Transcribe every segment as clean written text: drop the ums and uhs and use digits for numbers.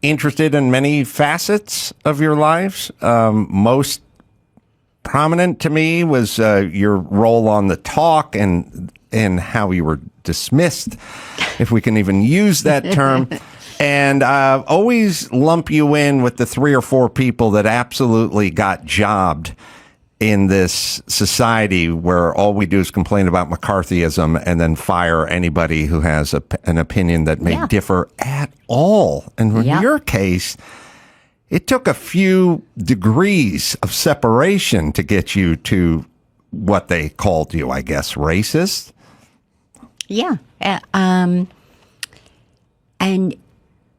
Interested in many facets of your lives. Most prominent to me was your role on The Talk and how you were dismissed, if we can even use that term. And always lump you in with the 3 or 4 people that absolutely got jobbed in this society where all we do is complain about McCarthyism and then fire anybody who has an opinion that may differ at all. And in your case, it took a few degrees of separation to get you to what they called you, I guess, racist. Yeah. And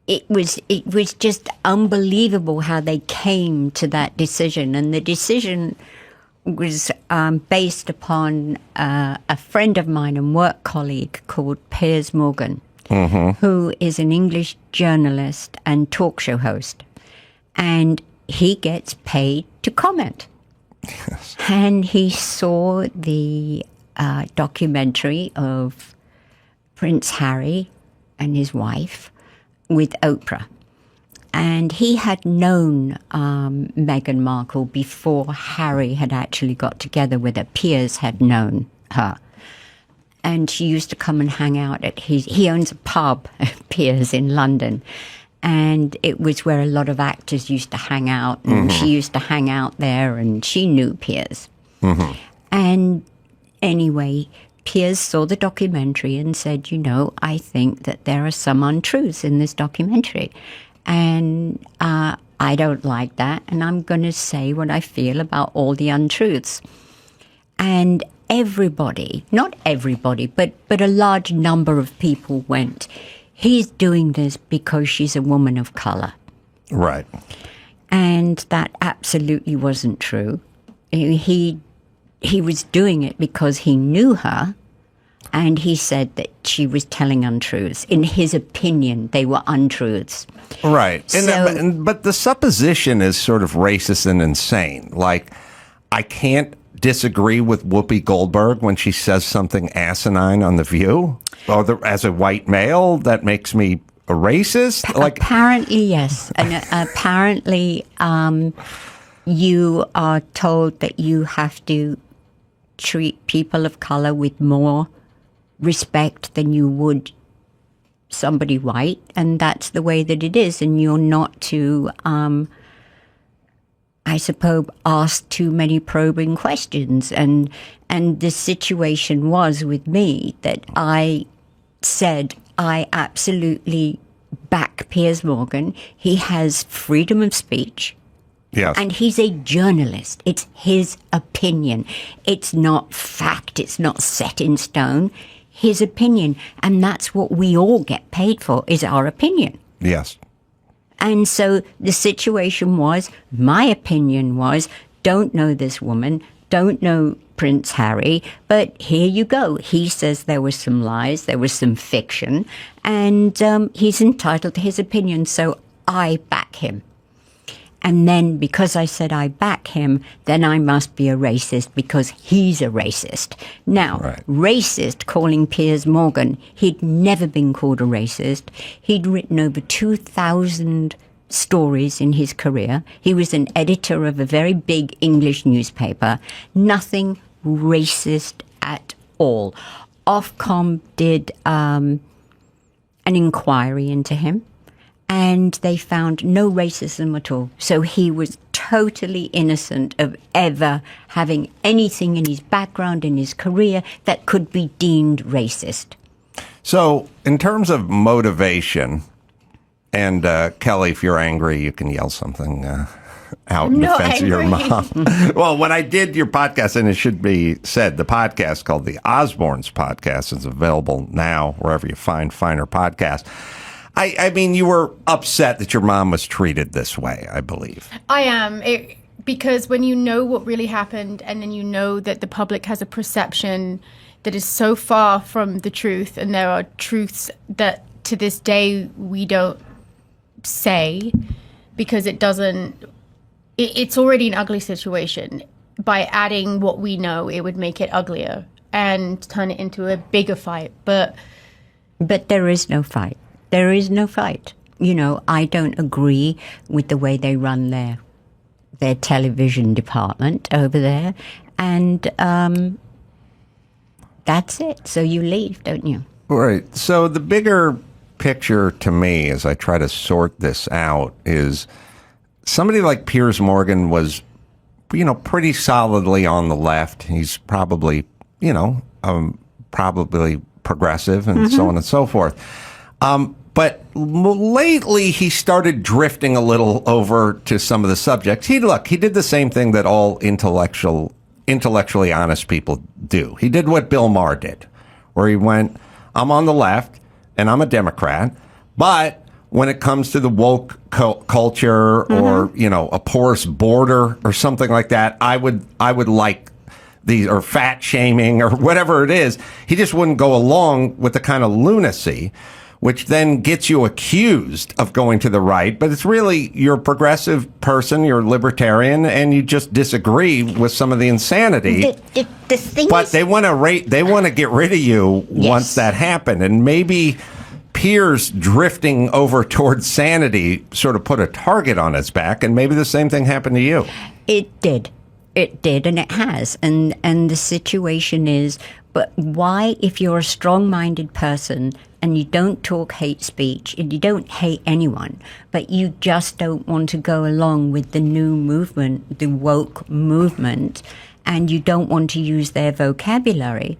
it was just unbelievable how they came to that decision. And the decision was based upon a friend of mine and work colleague called Piers, who is an English journalist and talk show host. And he gets paid to comment. Yes. And he saw the documentary of Prince Harry and his wife with Oprah. And he had known Meghan Markle before Harry had actually got together with her. Piers had known her. And she used to come and hang out at he owns a pub, Piers, in London. And it was where a lot of actors used to hang out. And she used to hang out there, and she knew Piers. And anyway, Piers saw the documentary and said, I think that there are some untruths in this documentary. And I don't like that, and I'm going to say what I feel about all the untruths. And everybody, not everybody, but a large number of people went, he's doing this because she's a woman of color. Right. And that absolutely wasn't true. He was doing it because he knew her. And he said that she was telling untruths. In his opinion, they were untruths. Right. But the supposition is sort of racist and insane. Like, I can't disagree with Whoopi Goldberg when she says something asinine on The View. Or as a white male, that makes me a racist? Apparently, yes. And apparently, you are told that you have to treat people of color with more respect than you would somebody white, and that's the way that it is. And you're not to, I suppose, ask too many probing questions. And the situation was with me that I said I absolutely back Piers Morgan. He has freedom of speech. Yes. And he's a journalist. It's his opinion. It's not fact. It's not set in stone. His opinion. And that's what we all get paid for, is our opinion. Yes. And so the situation was, my opinion was, don't know this woman, don't know Prince Harry, but here you go. He says there were some lies, there was some fiction, and he's entitled to his opinion, so I back him. And then because I said I back him, then I must be a racist because he's a racist. Now, racist, calling Piers Morgan, he'd never been called a racist. He'd written over 2,000 stories in his career. He was an editor of a very big English newspaper. Nothing racist at all. Ofcom did an inquiry into him, and they found no racism at all. So he was totally innocent of ever having anything in his background, in his career, that could be deemed racist. So in terms of motivation, and Kelly, if you're angry, you can yell something out in defense of your mom. Well, when I did your podcast, and it should be said, the podcast called The Osbournes Podcast is available now wherever you find finer podcasts. I mean, you were upset that your mom was treated this way, I believe. I am. Because when you know what really happened, and then you know that the public has a perception that is so far from the truth, and there are truths that to this day we don't say because it's already an ugly situation. By adding what we know, it would make it uglier and turn it into a bigger fight. But there is no fight. There is no fight. I don't agree with the way they run their television department over there. And that's it. So you leave, don't you? Right. So the bigger picture to me, as I try to sort this out, is somebody like Piers Morgan was, pretty solidly on the left. He's probably, probably progressive and so on and so forth. But lately he started drifting a little over to some of the subjects. He did the same thing that all intellectually honest people do. He did what Bill Maher did, where he went, I'm on the left and I'm a Democrat, but when it comes to the woke culture or, a porous border or something like that, I would like these, or fat shaming or whatever it is. He just wouldn't go along with the kind of lunacy, which then gets you accused of going to the right. But it's really, you're a progressive person, you're a libertarian, and you just disagree with some of the insanity. The thing but is, they want to get rid of you once that happened. And maybe Piers drifting over towards sanity sort of put a target on its back, and maybe the same thing happened to you. It did, and it has. And the situation is, but why, if you're a strong-minded person and you don't talk hate speech and you don't hate anyone, but you just don't want to go along with the new movement, the woke movement, and you don't want to use their vocabulary,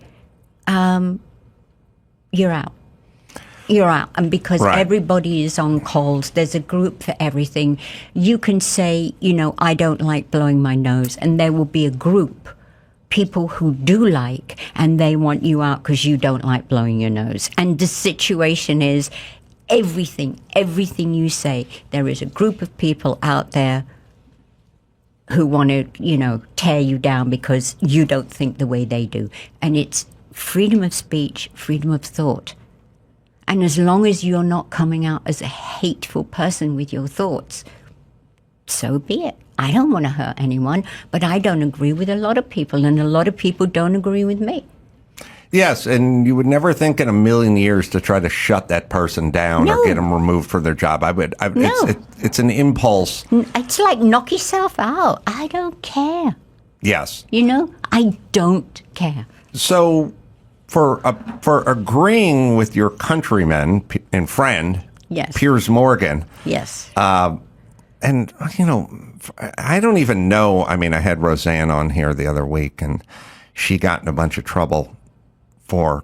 you're out. You're out. And because everybody is on calls, there's a group for everything. You can say, I don't like blowing my nose, and there will be a group, people who do like, and they want you out because you don't like blowing your nose. And the situation is everything you say, there is a group of people out there who want to, tear you down because you don't think the way they do. And it's freedom of speech, freedom of thought. And as long as you're not coming out as a hateful person with your thoughts, so be it. I don't want to hurt anyone, but I don't agree with a lot of people, and a lot of people don't agree with me. Yes, and you would never think in a million years to try to shut that person down or get them removed from their job. It's an impulse. It's like knock yourself out. I don't care. Yes. I don't care. So for agreeing with your countryman and friend, Piers Morgan. Yes. And, I don't even know. I mean, I had Roseanne on here the other week, and she got in a bunch of trouble for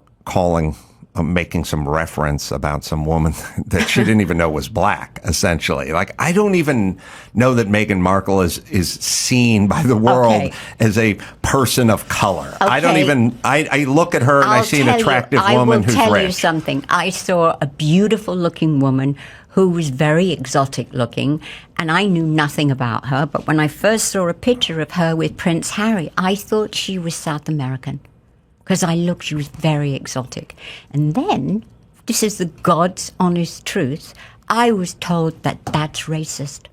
making some reference about some woman that she didn't even know was black, essentially. Like, I don't even know that Meghan Markle is seen by the world as a person of color. Okay. I don't even, I look at her and I see an attractive woman who's rich. I will tell you something. I saw a beautiful looking woman who was very exotic looking, and I knew nothing about her. But when I first saw a picture of her with Prince Harry, I thought she was South American, because she was very exotic. And then, this is the God's honest truth, I was told that that's racist.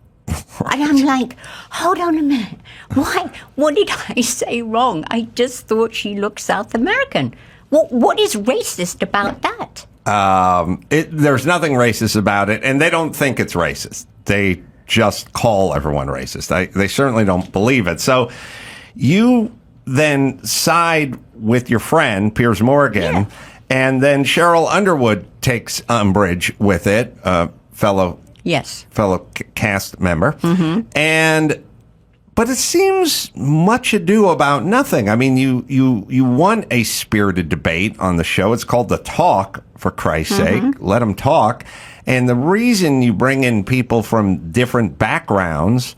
Right. And I'm like, hold on a minute. Why? What did I say wrong? I just thought she looked South American. What is racist about that? There's nothing racist about it, and they don't think it's racist. They just call everyone racist. They certainly don't believe it. So you then side with your friend, Piers Morgan, and then Cheryl Underwood takes umbrage with it, fellow cast member. Mm-hmm. But it seems much ado about nothing. I mean, you won a spirited debate on the show. It's called The Talk, for Christ's sake. Let them talk. And the reason you bring in people from different backgrounds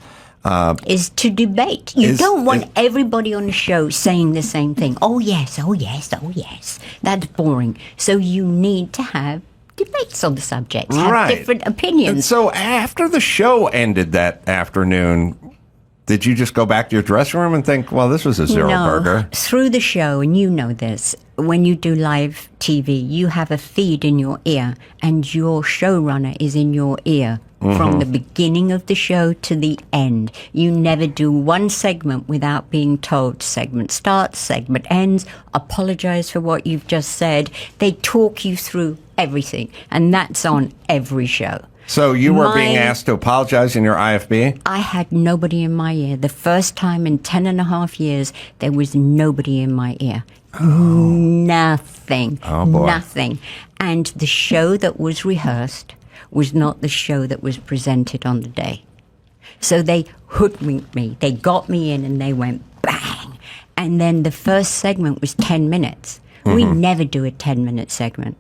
is to debate. You don't want everybody on the show saying the same thing. Oh, yes, oh, yes, oh, yes. That's boring. So you need to have debates on the subject, have different opinions. And so after the show ended that afternoon, did you just go back to your dressing room and think, well, this was a zero burger? Through the show, and you know this, when you do live TV, you have a feed in your ear, and your showrunner is in your ear from the beginning of the show to the end. You never do one segment without being told segment starts, segment ends, apologize for what you've just said. They talk you through everything, and that's on every show. So you were being asked to apologize in your IFB? I had nobody in my ear. The first time in 10 and a half years, there was nobody in my ear. Nothing. Oh, boy. Nothing. And the show that was rehearsed was not the show that was presented on the day. So they hoodwinked me. They got me in and they went bang. And then the first segment was 10 minutes. We never do a 10-minute segment.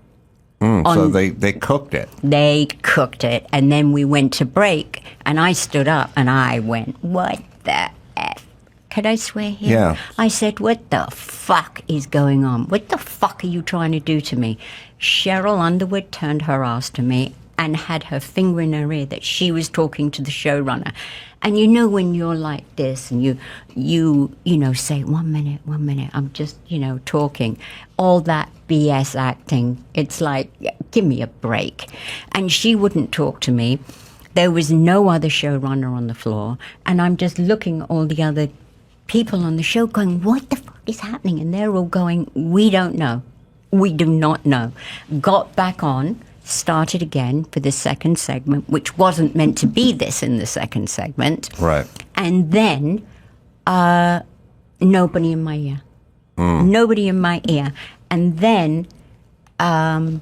So they cooked it. They cooked it. And then we went to break and I stood up and I went, what the F? Can I swear here? Yeah. I said, what the fuck is going on? What the fuck are you trying to do to me? Cheryl Underwood turned her ass to me and had her finger in her ear that she was talking to the showrunner. And you know when you're like this and you say, 1 minute, I'm just, talking. All that BS acting, it's like, give me a break. And she wouldn't talk to me. There was no other showrunner on the floor. And I'm just looking at all the other people on the show going, what the fuck is happening? And they're all going, we don't know. We do not know. Got back on. Started again for the second segment, which wasn't meant to be this in the second segment. Right. And then nobody in my ear. Nobody in my ear. And then at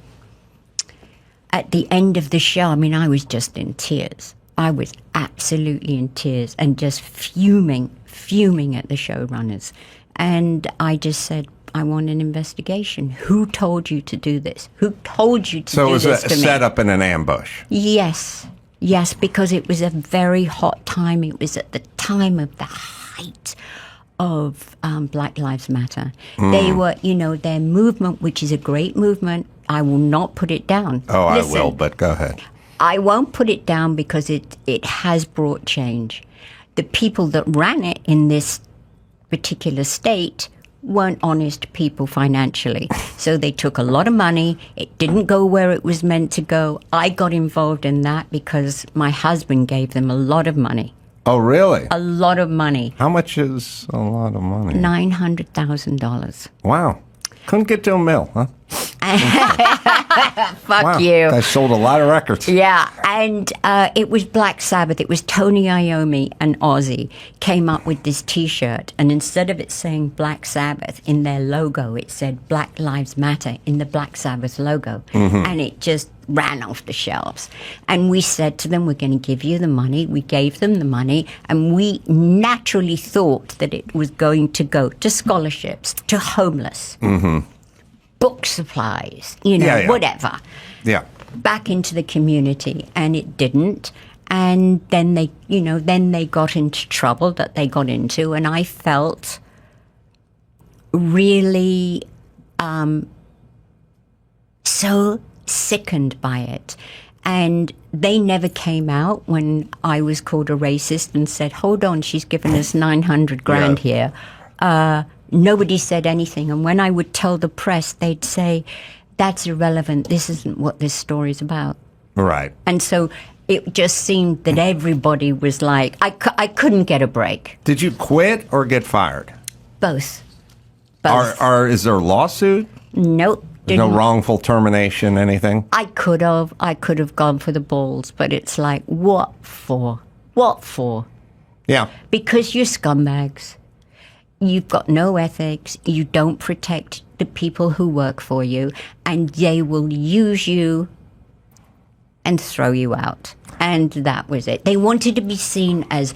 the end of the show, I mean, I was just in tears. I was absolutely in tears and just fuming at the showrunners. And I just said, I want an investigation. Who told you to do this? Who told you to do this to me? So it was a setup and an ambush. Yes, because it was a very hot time. It was at the time of the height of Black Lives Matter. They were, their movement, which is a great movement. I will not put it down. Oh, Listen, I will, but go ahead. I won't put it down because it has brought change. The people that ran it in this particular state weren't honest people financially. So they took a lot of money. It didn't go where it was meant to go. I got involved in that because my husband gave them a lot of money. Oh, really? A lot of money. How much is a lot of money? $900,000. Wow. Couldn't get to a mill, huh? Fuck Wow. you. I sold a lot of records. Yeah, and it was Black Sabbath. It was Tony Iommi and Ozzy came up with this T-shirt, and instead of it saying Black Sabbath in their logo, it said Black Lives Matter in the Black Sabbath logo, and it just ran off the shelves. And we said to them, we're going to give you the money. We gave them the money, and we naturally thought that it was going to go to scholarships, to homeless. Book supplies, whatever. Yeah. Back into the community, and it didn't. And then they got into trouble that they got into, and I felt really so sickened by it. And they never came out when I was called a racist and said, hold on, she's given us 900 grand here. Nobody said anything. And when I would tell the press, they'd say, that's irrelevant. This isn't what this story's about. Right. And so it just seemed that everybody was like, I couldn't get a break. Did you quit or get fired? Both. Is there a lawsuit? Nope. No wrongful termination, anything? I could have gone for the balls, but it's like, what for? What for? Yeah. Because you're scumbags. You've got no ethics. You don't protect the people who work for you, and they will use you and throw you out. And that was it. They wanted to be seen as,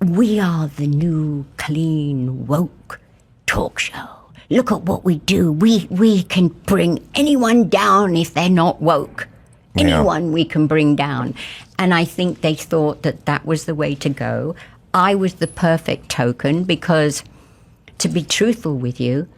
we are the new, clean, woke talk show. Look at what we do. We can bring anyone down if they're not woke. Anyone we can bring down. And I think they thought that that was the way to go. I was the perfect token because, to be truthful with you,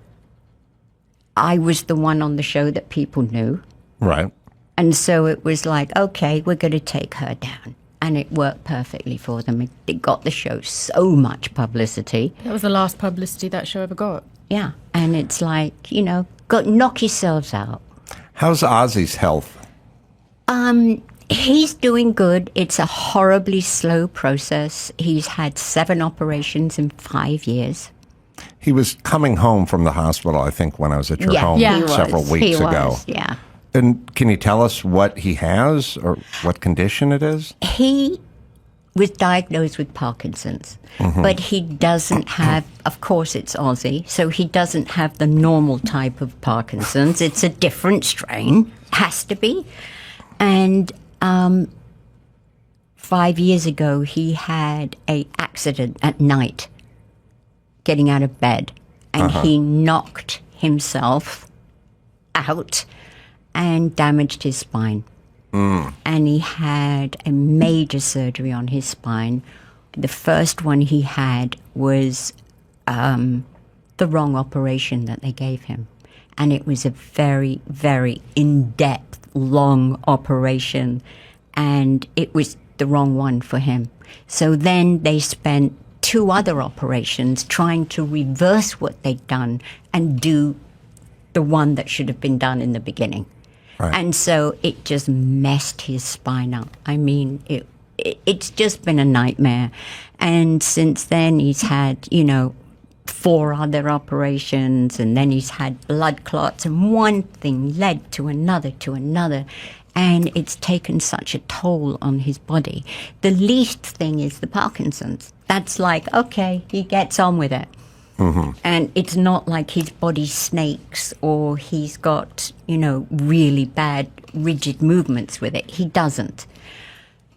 I was the one on the show that people knew. Right. And so it was like, okay, we're going to take her down. And it worked perfectly for them. It got the show so much publicity. That was the last publicity that show ever got. Yeah. And it's like, knock yourselves out. How's Ozzy's health? He's doing good. It's a horribly slow process. He's had 7 operations in 5 years. He was coming home from the hospital, I think, when I was at your home several weeks ago. Yeah. And can you tell us what he has or what condition it is? He was diagnosed with Parkinson's, but he doesn't have, of course it's Ozzy, so he doesn't have the normal type of Parkinson's. It's a different strain, has to be. And 5 years ago, he had an accident at night getting out of bed, and he knocked himself out and damaged his spine. And he had a major surgery on his spine. The first one he had was the wrong operation that they gave him. And it was a very, very in-depth, long operation. And it was the wrong one for him. So then they spent 2 other operations trying to reverse what they'd done and do the one that should have been done in the beginning. Right. And so it just messed his spine up. I mean, it's just been a nightmare. And since then, he's had, 4 other operations, and then he's had blood clots, and one thing led to another, and it's taken such a toll on his body. The least thing is the Parkinson's. That's like, okay, he gets on with it. And it's not like his body snakes or he's got, really bad rigid movements with it. He doesn't.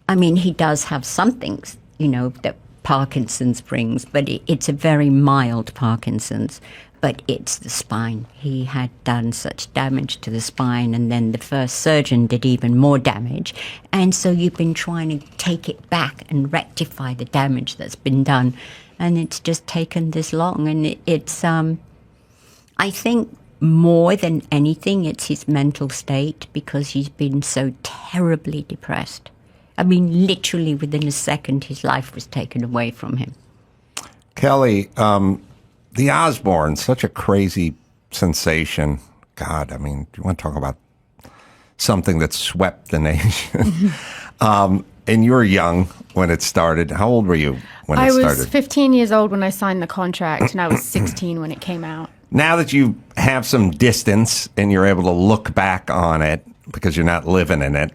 I mean, he does have some things, that Parkinson's brings, but it's a very mild Parkinson's. But it's the spine. He had done such damage to the spine, and then the first surgeon did even more damage. And so you've been trying to take it back and rectify the damage that's been done. And it's just taken this long. And it's, I think more than anything, it's his mental state, because he's been so terribly depressed. I mean, literally within a second, his life was taken away from him. Kelly, the Osbourne, such a crazy sensation. God, I mean, you want to talk about something that swept the nation. And you were young when it started. How old were you when it started? I was 15 years old when I signed the contract, and I was 16 when it came out. Now that you have some distance and you're able to look back on it because you're not living in it,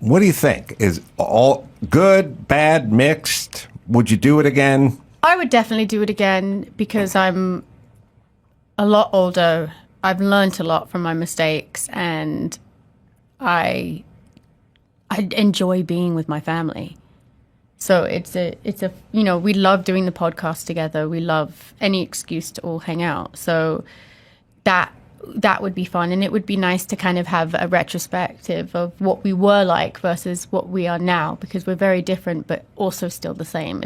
what do you think? Is all good, bad, mixed? Would you do it again? I would definitely do it again because I'm a lot older. I've learned a lot from my mistakes, and I enjoy being with my family. So it's a we love doing the podcast together. We love any excuse to all hang out. So that would be fun, and it would be nice to kind of have a retrospective of what we were like versus what we are now, because we're very different but also still the same.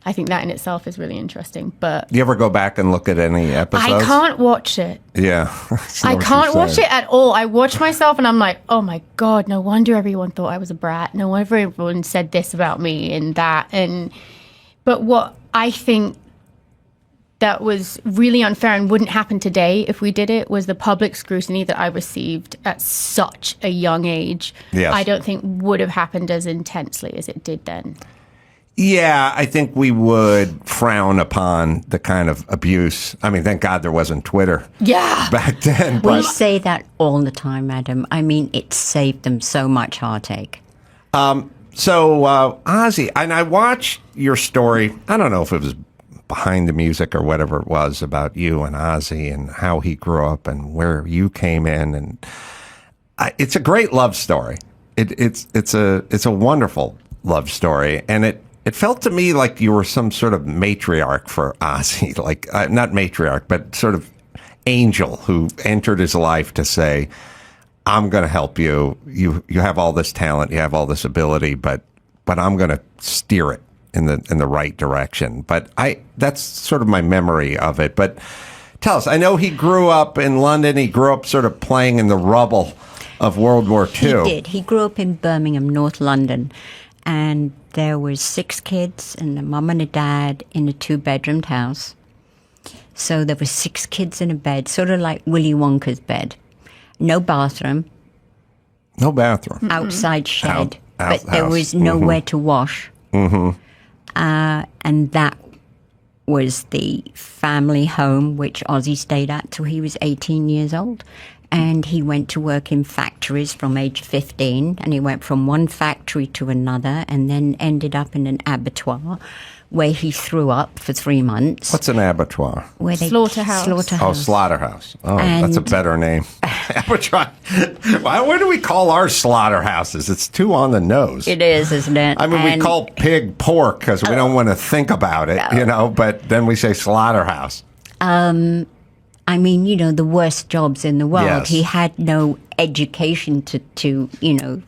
I think that in itself is really interesting. But you ever go back and look at any episodes? I can't watch it. Yeah. I can't watch it at all. I watch myself and I'm like, oh my God, no wonder everyone thought I was a brat. No wonder everyone said this about me and that. But what I think that was really unfair and wouldn't happen today if we did it was the public scrutiny that I received at such a young age. Yes. I don't think would have happened as intensely as it did then. Yeah, I think we would frown upon the kind of abuse. I mean, thank God there wasn't Twitter back then. We say that all the time, Adam. I mean, it saved them so much heartache. So, Ozzy, and I watched your story. I don't know if it was behind the music or whatever it was about you and Ozzy and how he grew up and where you came in. And it's a great love story. It's a wonderful love story. And it felt to me like you were some sort of matriarch for Ozzy, like not matriarch, but sort of angel who entered his life to say, I'm going to help you. You have all this talent, you have all this ability, but I'm going to steer it in the right direction. But that's sort of my memory of it. But tell us, I know he grew up in London. He grew up sort of playing in the rubble of World War II. He did. He grew up in Birmingham, North London. And there was 6 kids and a mum and a dad in a 2-bedroomed house. So there were 6 kids in a bed, sort of like Willy Wonka's bed. No bathroom. No bathroom. Outside shed. But there was nowhere to wash. Mm-hmm. And that was the family home which Ozzy stayed at till he was 18 years old. And he went to work in factories from age 15, and he went from one factory to another and then ended up in an abattoir where he threw up for 3 months. What's an abattoir? Where they Slaughterhouse. Oh, slaughterhouse. Oh, that's a better name. Abattoir. Why do we call ours slaughterhouses? It's too on the nose. It is, isn't it? I mean, we call pig pork because we don't want to think about it, but then we say slaughterhouse. I mean, the worst jobs in the world. Yes. He had no education to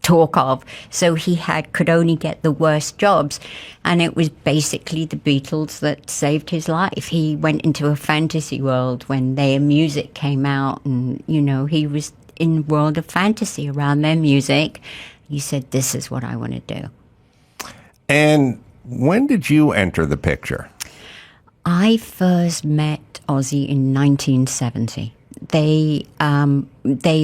talk of, so he could only get the worst jobs, and it was basically the Beatles that saved his life. He went into a fantasy world when their music came out, and he was in a world of fantasy around their music. He said, "This is what I want to do." And when did you enter the picture? I first met Ozzy in 1970. They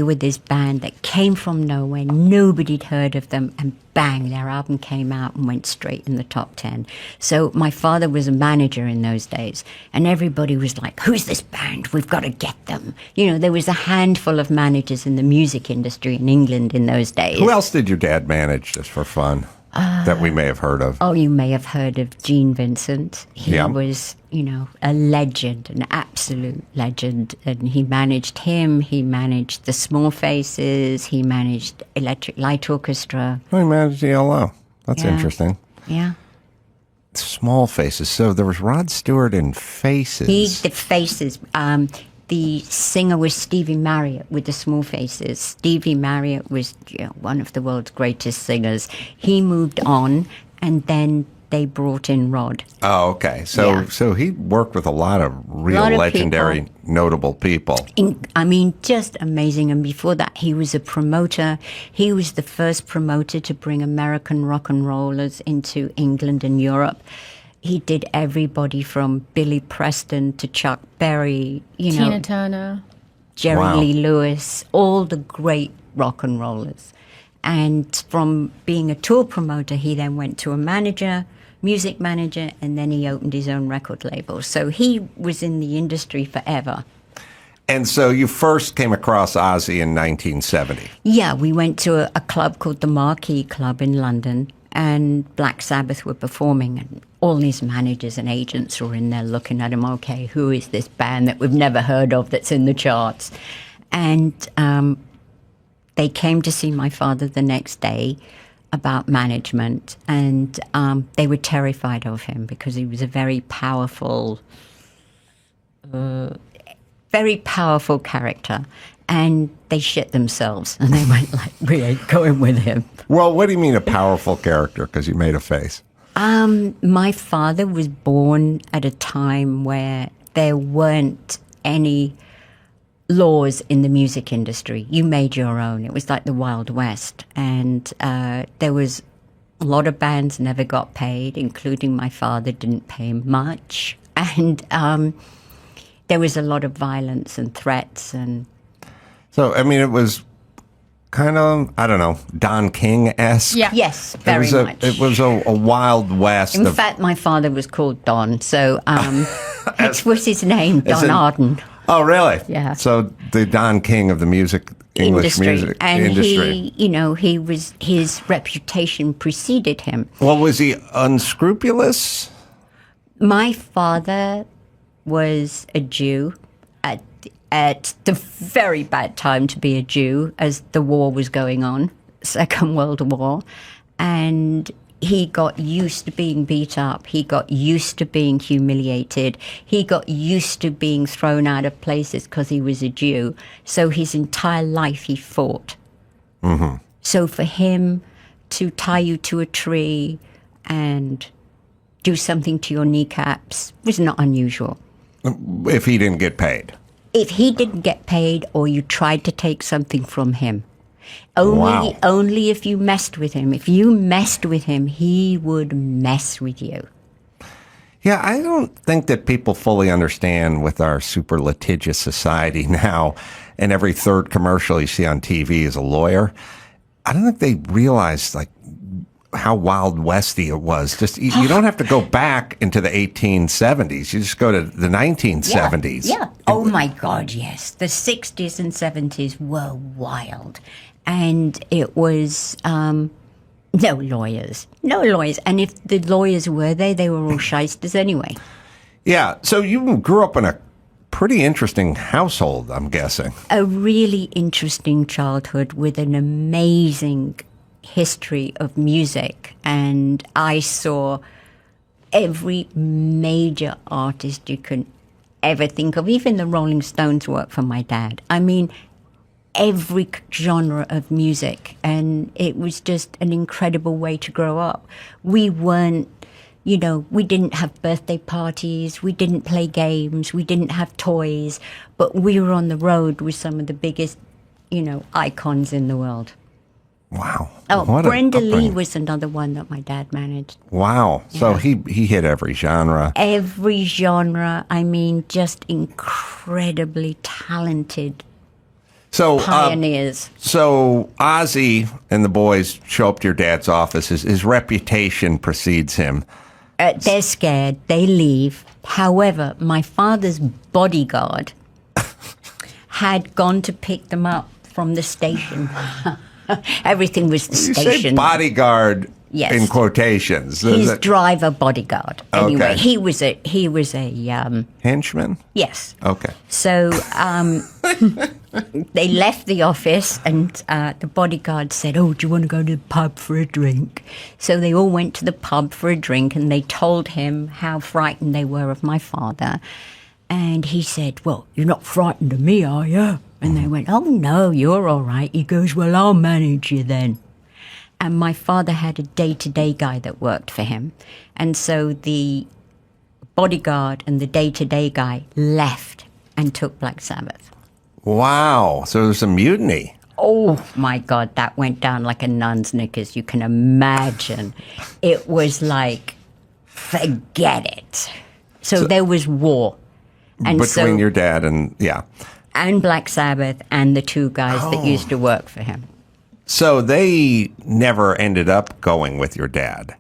were this band that came from nowhere. Nobody'd heard of them, and bang, their album came out and went straight in the top 10. So my father was a manager in those days, and everybody was like, "Who's this band? We've got to get them." There was a handful of managers in the music industry in England in those days. Who else did your dad manage, just for fun, that we may have heard of? Oh, you may have heard of Gene Vincent. He Yeah. was, a legend, an absolute legend. And he managed him. He managed the Small Faces. He managed Electric Light Orchestra. Oh, he managed ELO. That's Yeah. interesting. Yeah. Small Faces. So there was Rod Stewart in Faces. The Faces. The singer was Stevie Marriott with the Small Faces. Stevie Marriott was one of the world's greatest singers. He moved on, and then they brought in Rod. Oh, okay. So he worked with a lot of real legendary, notable people. Just amazing. And before that, he was a promoter. He was the first promoter to bring American rock and rollers into England and Europe. He did everybody from Billy Preston to Chuck Berry, Tina Turner, Jerry Lee Lewis, all the great rock and rollers. And from being a tour promoter, he then went to a music manager, and then he opened his own record label. So he was in the industry forever. And so you first came across Ozzy in 1970. Yeah, we went to a club called the Markle Club in London, and Black Sabbath were performing, and all these managers and agents were in there looking at him. Okay, who is this band that we've never heard of that's in the charts? And they came to see my father the next day about management, and they were terrified of him because he was a very powerful character. And they shit themselves, and they went like, "We ain't going with him." Well, what do you mean a powerful character? Because you made a face. My father was born at a time where there weren't any laws in the music industry. You made your own. It was like the Wild West. And there was a lot of bands never got paid, including my father didn't pay much. And there was a lot of violence and threats. And so, I mean, it was kind of, I don't know, Don King-esque. Yeah. yes, very much. It was a Wild West. In fact, my father was called Don, so which was his name, Don Arden. Oh, really? Yeah. So the Don King of the English music and industry. his reputation preceded him. Well, was he unscrupulous? My father was a Jew at the very bad time to be a Jew, as the war was going on, Second World War, and he got used to being beat up. He got used to being humiliated. He got used to being thrown out of places because he was a Jew. So his entire life he fought. Mm-hmm. So for him to tie you to a tree and do something to your kneecaps was not unusual. If he didn't get paid. If he didn't get paid or you tried to take something from him. Wow. Only if you messed with him. If you messed with him, he would mess with you. Yeah, I don't think that people fully understand with our super litigious society now, and every third commercial you see on TV is a lawyer. I don't think they realize, like, how Wild Westy it was. Just you don't have to go back into the 1870s. You just go to the 1970s. Yeah. Oh my God, yes. The 60s and 70s were wild. And it was no lawyers. And if the lawyers were there, they were all shysters anyway. Yeah. So you grew up in a pretty interesting household, I'm guessing. A really interesting childhood with an amazing history of music. And I saw every major artist you can ever think of. Even the Rolling Stones worked for my dad. I mean, every genre of music. And it was just an incredible way to grow up. We weren't, we didn't have birthday parties, we didn't play games, we didn't have toys, but we were on the road with some of the biggest, icons in the world. Wow. Oh, Brenda Lee was another one that my dad managed. Wow. Yeah. So he hit every genre. Every genre. I mean, just incredibly talented pioneers. So Ozzy and the boys show up to your dad's office. His reputation precedes him. They're scared. They leave. However, my father's bodyguard had gone to pick them up from the station. Everything was the station. You say bodyguard in quotations. His driver bodyguard. Anyway, okay. he was a henchman? Yes. Okay. So they left the office, and the bodyguard said, "Oh, do you want to go to the pub for a drink?" So they all went to the pub for a drink, and they told him how frightened they were of my father. And he said, "Well, you're not frightened of me, are you?" And they went, "Oh, no, you're all right." He goes, "Well, I'll manage you then." And my father had a day-to-day guy that worked for him. And so the bodyguard and the day-to-day guy left and took Black Sabbath. Wow. So there's a mutiny. Oh, my God. That went down like a nun's knickers. You can imagine. It was like, forget it. So there was war. And between your dad and, and Black Sabbath and the two guys that used to work for him. So they never ended up going with your dad?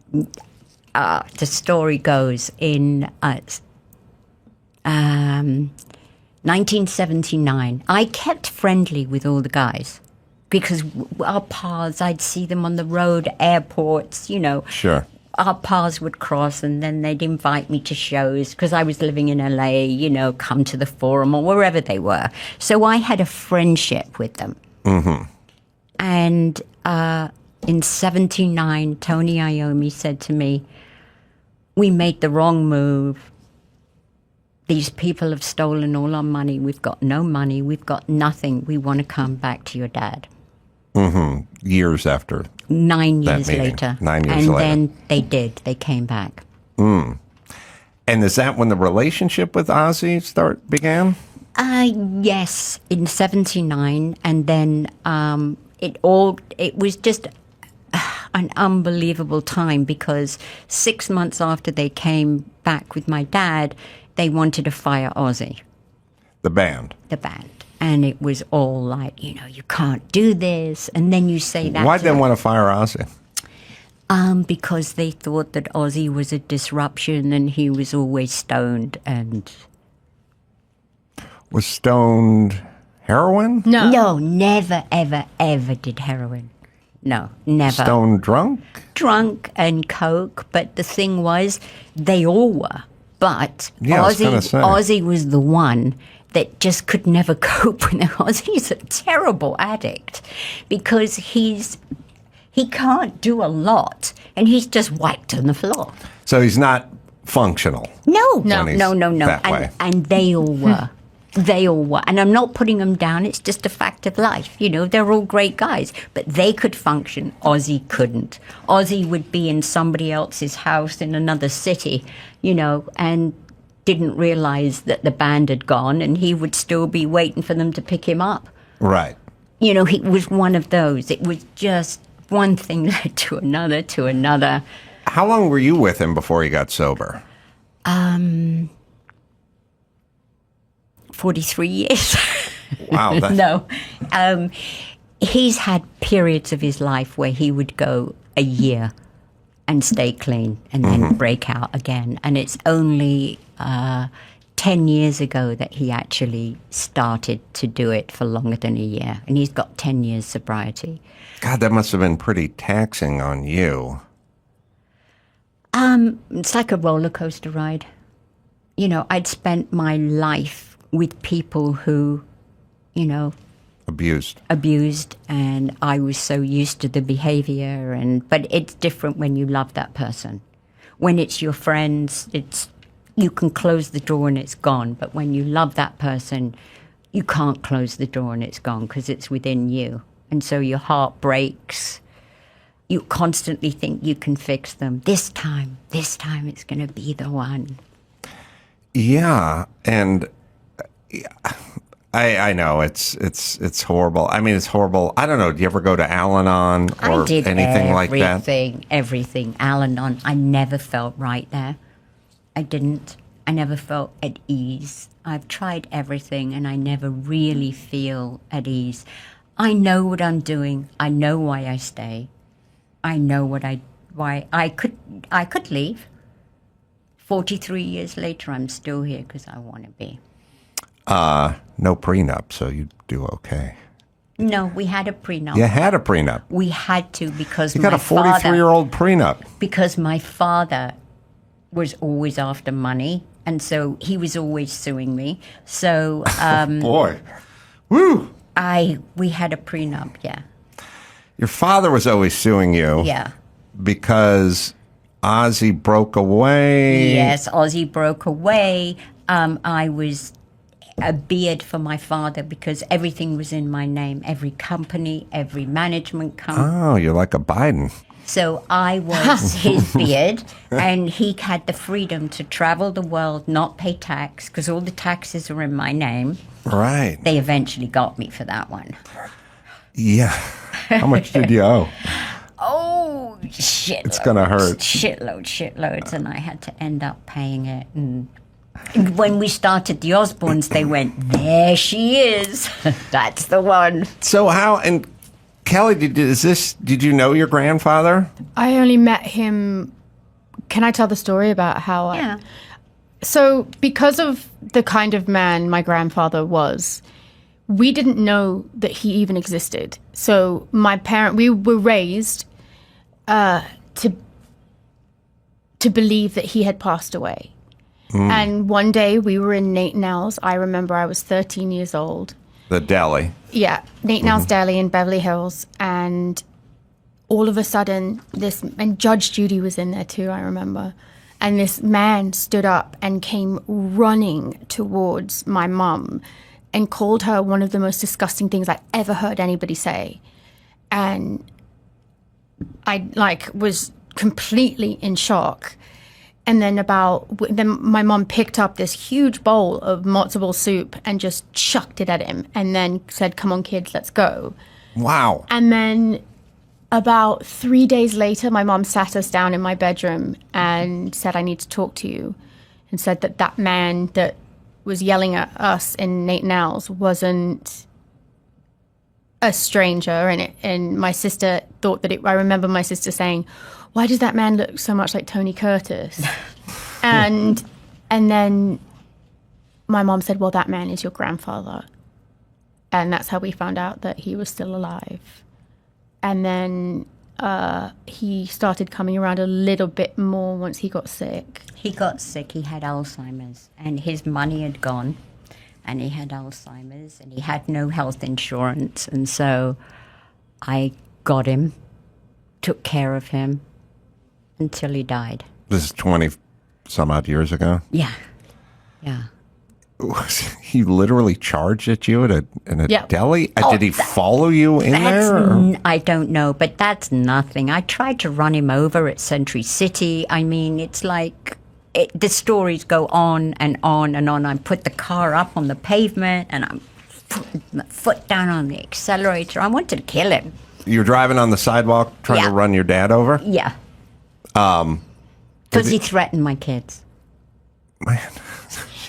The story goes in 1979, I kept friendly with all the guys because our paths, I'd see them on the road, airports, Sure. Our paths would cross, and then they'd invite me to shows because I was living in LA, come to the Forum or wherever they were. So I had a friendship with them. Mm-hmm. And in 79, Tony Iommi said to me, "We made the wrong move. These people have stolen all our money. We've got no money. We've got nothing. We want to come back to your dad." Mm-hmm. Years after. 9 years later. 9 years later. And then they did. They came back. Mm. And is that when the relationship with Ozzy began? Yes, in 79. And then it was just an unbelievable time because 6 months after they came back with my dad, they wanted to fire Ozzy. The band. And it was all like, you can't do this. And then you say that. Why did they want to fire Ozzy? Because they thought that Ozzy was a disruption and he was always stoned. And was stoned heroin? No, never, ever, ever did heroin. No, never. Stone drunk? Drunk and coke. But the thing was, they all were. But yeah, Ozzy was the one that just could never cope with it. Ozzy's a terrible addict because he can't do a lot and he's just wiped on the floor. So he's not functional. No. That way. And they all were. They all were. And I'm not putting them down. It's just a fact of life. They're all great guys. But they could function. Ozzy couldn't. Ozzy would be in somebody else's house in another city, and didn't realize that the band had gone, and he would still be waiting for them to pick him up. Right. He was one of those. It was just one thing led to another, to another. How long were you with him before he got sober? 43 years. Wow. No. He's had periods of his life where he would go a year and stay clean and then break out again. And it's only 10 years ago that he actually started to do it for longer than a year. And he's got 10 years sobriety. God, that must have been pretty taxing on you. It's like a roller coaster ride. You know, I'd spent my life with people who, you know, abused, and I was so used to the behavior. But it's different when you love that person. When it's your friends, you can close the door and it's gone. But when you love that person, you can't close the door and it's gone because it's within you. And so your heart breaks. You constantly think you can fix them. This time it's going to be the one. Yeah, and I know it's horrible. I mean, it's horrible. I don't know. Do you ever go to Al-Anon or anything like that? Everything. Al-Anon. I never felt right there. I didn't. I never felt at ease. I've tried everything, and I never really feel at ease. I know what I'm doing. I know why I stay. I know why I could leave. 43 years later, I'm still here because I want to be. No prenup, so you do okay. No, we had a prenup. You had a prenup. We had to because you got a 43-year-old prenup. Because my father was always after money, and so he was always suing me. So, boy, woo! We had a prenup. Yeah. Your father was always suing you. Yeah. Because Ozzy broke away. Yes, Ozzy broke away. I was a beard for my father because everything was in my name. Every company, every management company. Oh, you're like a Biden. So I was his beard, and he had the freedom to travel the world, not pay tax, because all the taxes are in my name. Right. They eventually got me for that one. Yeah. How much did you owe? Oh, shitloads. It's going to hurt. Shitloads, and I had to end up paying it. And when we started the Osbournes, they went, there she is. That's the one. So how, and Kelly, did you know your grandfather? I only met him. Can I tell the story about how Yeah. So because of the kind of man my grandfather was, we didn't know that he even existed. So we were raised to believe that he had passed away. And one day we were in Nate Nell's. I remember I was 13 years old. The deli. Yeah, Nate Nell's Deli in Beverly Hills. And all of a sudden, and Judge Judy was in there too, I remember. And this man stood up and came running towards my mum and called her one of the most disgusting things I ever heard anybody say. And I was completely in shock. And then my mom picked up this huge bowl of matzo ball soup and just chucked it at him and then said, "Come on, kids, let's go." Wow. And then about 3 days later, my mom sat us down in my bedroom and said, "I need to talk to you," and said that man that was yelling at us in Nate Nell's wasn't a stranger. And my sister thought that I remember my sister saying, "Why does that man look so much like Tony Curtis?" and then my mom said, "Well, that man is your grandfather." And that's how we found out that he was still alive. And then he started coming around a little bit more once he got sick. He got sick. He had Alzheimer's, and his money had gone, and he had Alzheimer's, and he had no health insurance. And so I got him, took care of him until he died. This is 20 some odd years ago? Yeah. Yeah. He literally charged at you in a deli? Did he follow you in there? I don't know, but that's nothing. I tried to run him over at Century City. I mean, it's like the stories go on and on and on. I put the car up on the pavement and I'm putting my foot down on the accelerator. I wanted to kill him. You're driving on the sidewalk trying to run your dad over? Yeah. Because he threatened my kids. Man.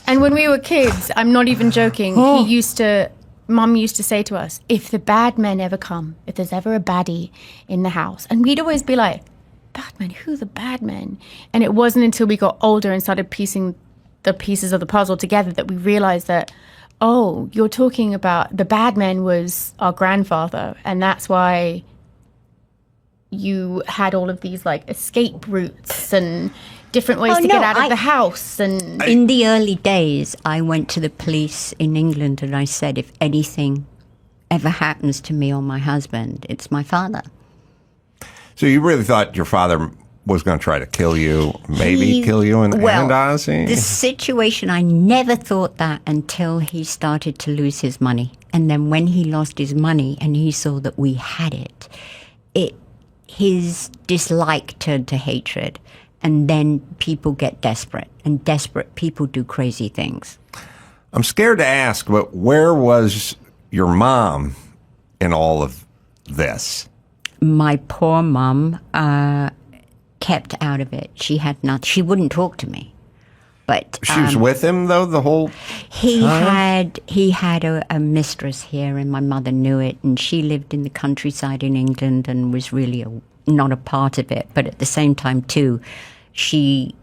And when we were kids, I'm not even joking, Mum used to say to us, "If the bad men ever come, if there's ever a baddie in the house," and we'd always be like, "Bad men? Who are the bad men? And it wasn't until we got older and started piecing the pieces of the puzzle together that we realized that, oh, you're talking about the bad men was our grandfather, and that's why you had all of these like escape routes and different ways to get out of the house. And in the early days, I went to the police in England and I said, if anything ever happens to me or my husband, it's my father. So you really thought your father was going to try to kill you, kill you and Ozzy? The situation, I never thought that until he started to lose his money. And then when he lost his money and he saw that we had it, his dislike turned to hatred. And then people get desperate, and desperate people do crazy things. I'm scared to ask, but where was your mom in all of this? My poor mom kept out of it. She had not. She wouldn't talk to me. But she was with him though the whole time? He had a mistress here, and my mother knew it, and she lived in the countryside in England and was really not a part of it. But at the same time too, she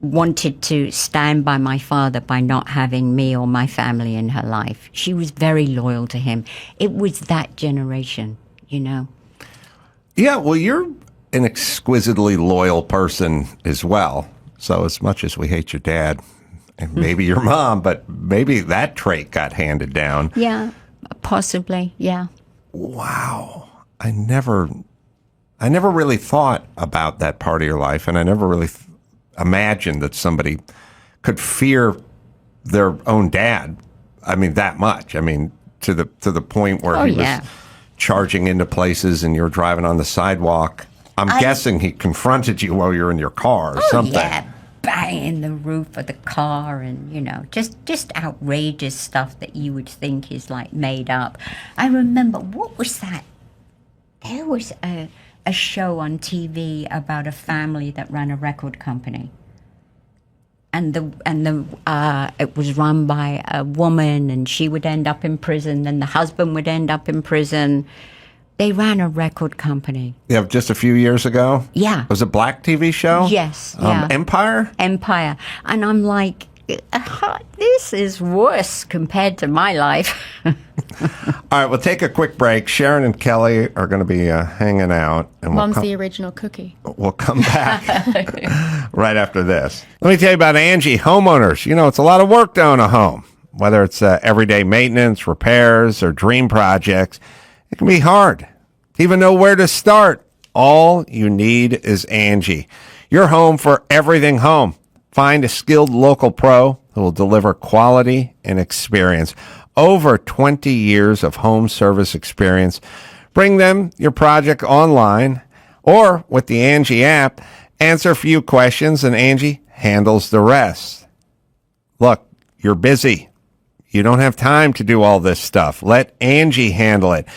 wanted to stand by my father by not having me or my family in her life. She was very loyal to him. It was that generation, you know. Yeah, well, you're an exquisitely loyal person as well. So as much as we hate your dad and maybe your mom, but maybe that trait got handed down. Yeah, possibly, yeah. Wow. I never really thought about that part of your life, and I never really imagined that somebody could fear their own dad. I mean, that much. I mean, to the point where he was charging into places and you're driving on the sidewalk. I'm guessing he confronted you while you're in your car or something. Yeah, banging the roof of the car and, you know, just outrageous stuff that you would think is like made up. I remember, what was that? There was a show on TV about a family that ran a record company, and it was run by a woman, and she would end up in prison, and the husband would end up in prison. They ran a record company. Yeah, just a few years ago. Yeah, it was a black TV show. Yes, yeah. Empire, and I'm like, this is worse compared to my life. All right, we'll take a quick break. Sharon and Kelly are going to be hanging out. And Mom's the original cookie. We'll come back right after this. Let me tell you about Angie Homeowners. You know, it's a lot of work to own a home. Whether it's everyday maintenance, repairs, or dream projects, it can be hard to even know where to start. All you need is Angie. Your home for everything home. Find a skilled local pro who will deliver quality and experience. Over 20 years of home service experience. Bring them your project online or with the Angie app. Answer a few questions and Angie handles the rest. Look, you're busy. You don't have time to do all this stuff. Let Angie handle it.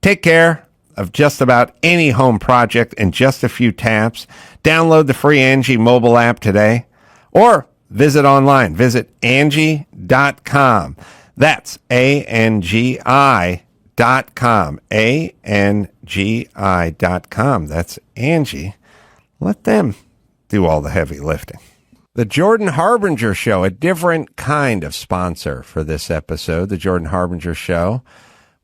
Take care of just about any home project in just a few taps. Download the free Angie mobile app today or visit online. Visit Angie.com. That's ANGI.com. ANGI.com. That's Angie. Let them do all the heavy lifting. The Jordan Harbinger Show, a different kind of sponsor for this episode. The Jordan Harbinger Show.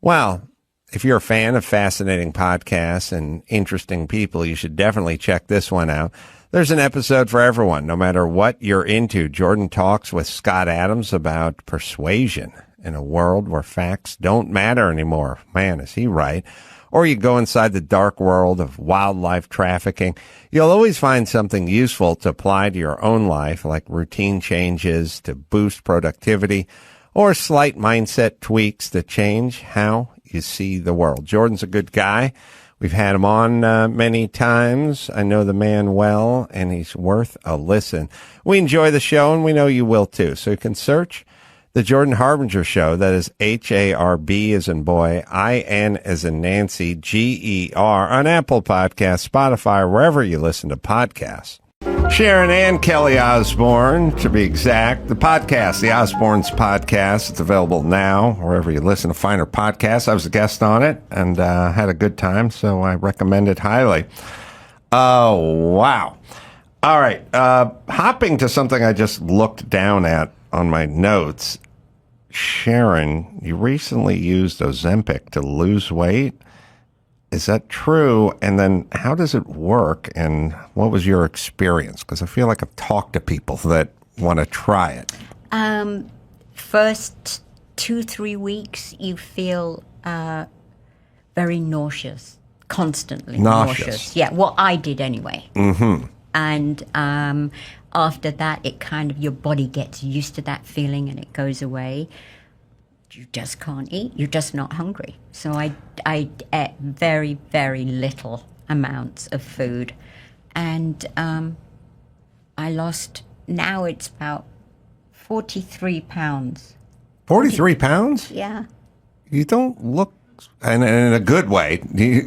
Well, if you're a fan of fascinating podcasts and interesting people, you should definitely check this one out. There's an episode for everyone, no matter what you're into. Jordan talks with Scott Adams about persuasion in a world where facts don't matter anymore. Man, is he right. Or you go inside the dark world of wildlife trafficking. You'll always find something useful to apply to your own life, like routine changes to boost productivity or slight mindset tweaks to change how you see the world. Jordan's a good guy. We've had him on many times. I know the man well, and he's worth a listen. We enjoy the show, and we know you will too. So you can search The Jordan Harbinger Show. That is HARB as in boy, IN as in Nancy, GER on Apple Podcasts, Spotify, or wherever you listen to podcasts. Sharon and Kelly Osbourne, to be exact. The podcast, the Osbournes podcast, it's available now wherever you listen to finer podcasts. I was a guest on it and had a good time, so I recommend it highly. Oh, wow. All right. Hopping to something I just looked down at on my notes. Sharon, you recently used Ozempic to lose weight. Is that true? And then how does it work? And what was your experience? Because I feel like I've talked to people that want to try it. First 2-3 weeks, you feel very nauseous, constantly nauseous. Yeah, well, I did anyway. Mm-hmm. And after that, it kind of, your body gets used to that feeling and it goes away. You just can't eat. You're just not hungry. So I ate very, very little amounts of food. And I lost, now it's about 43 pounds. 43 pounds? Yeah. You don't look, and in a good way, you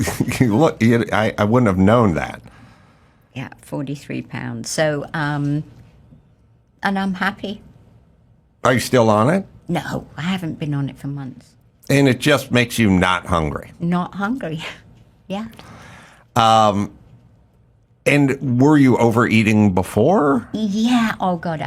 look, I wouldn't have known that. Yeah, 43 pounds. So, and I'm happy. Are you still on it? No, I haven't been on it for months. And it just makes you not hungry. Not hungry. Yeah. And were you overeating before? Yeah. Oh, God.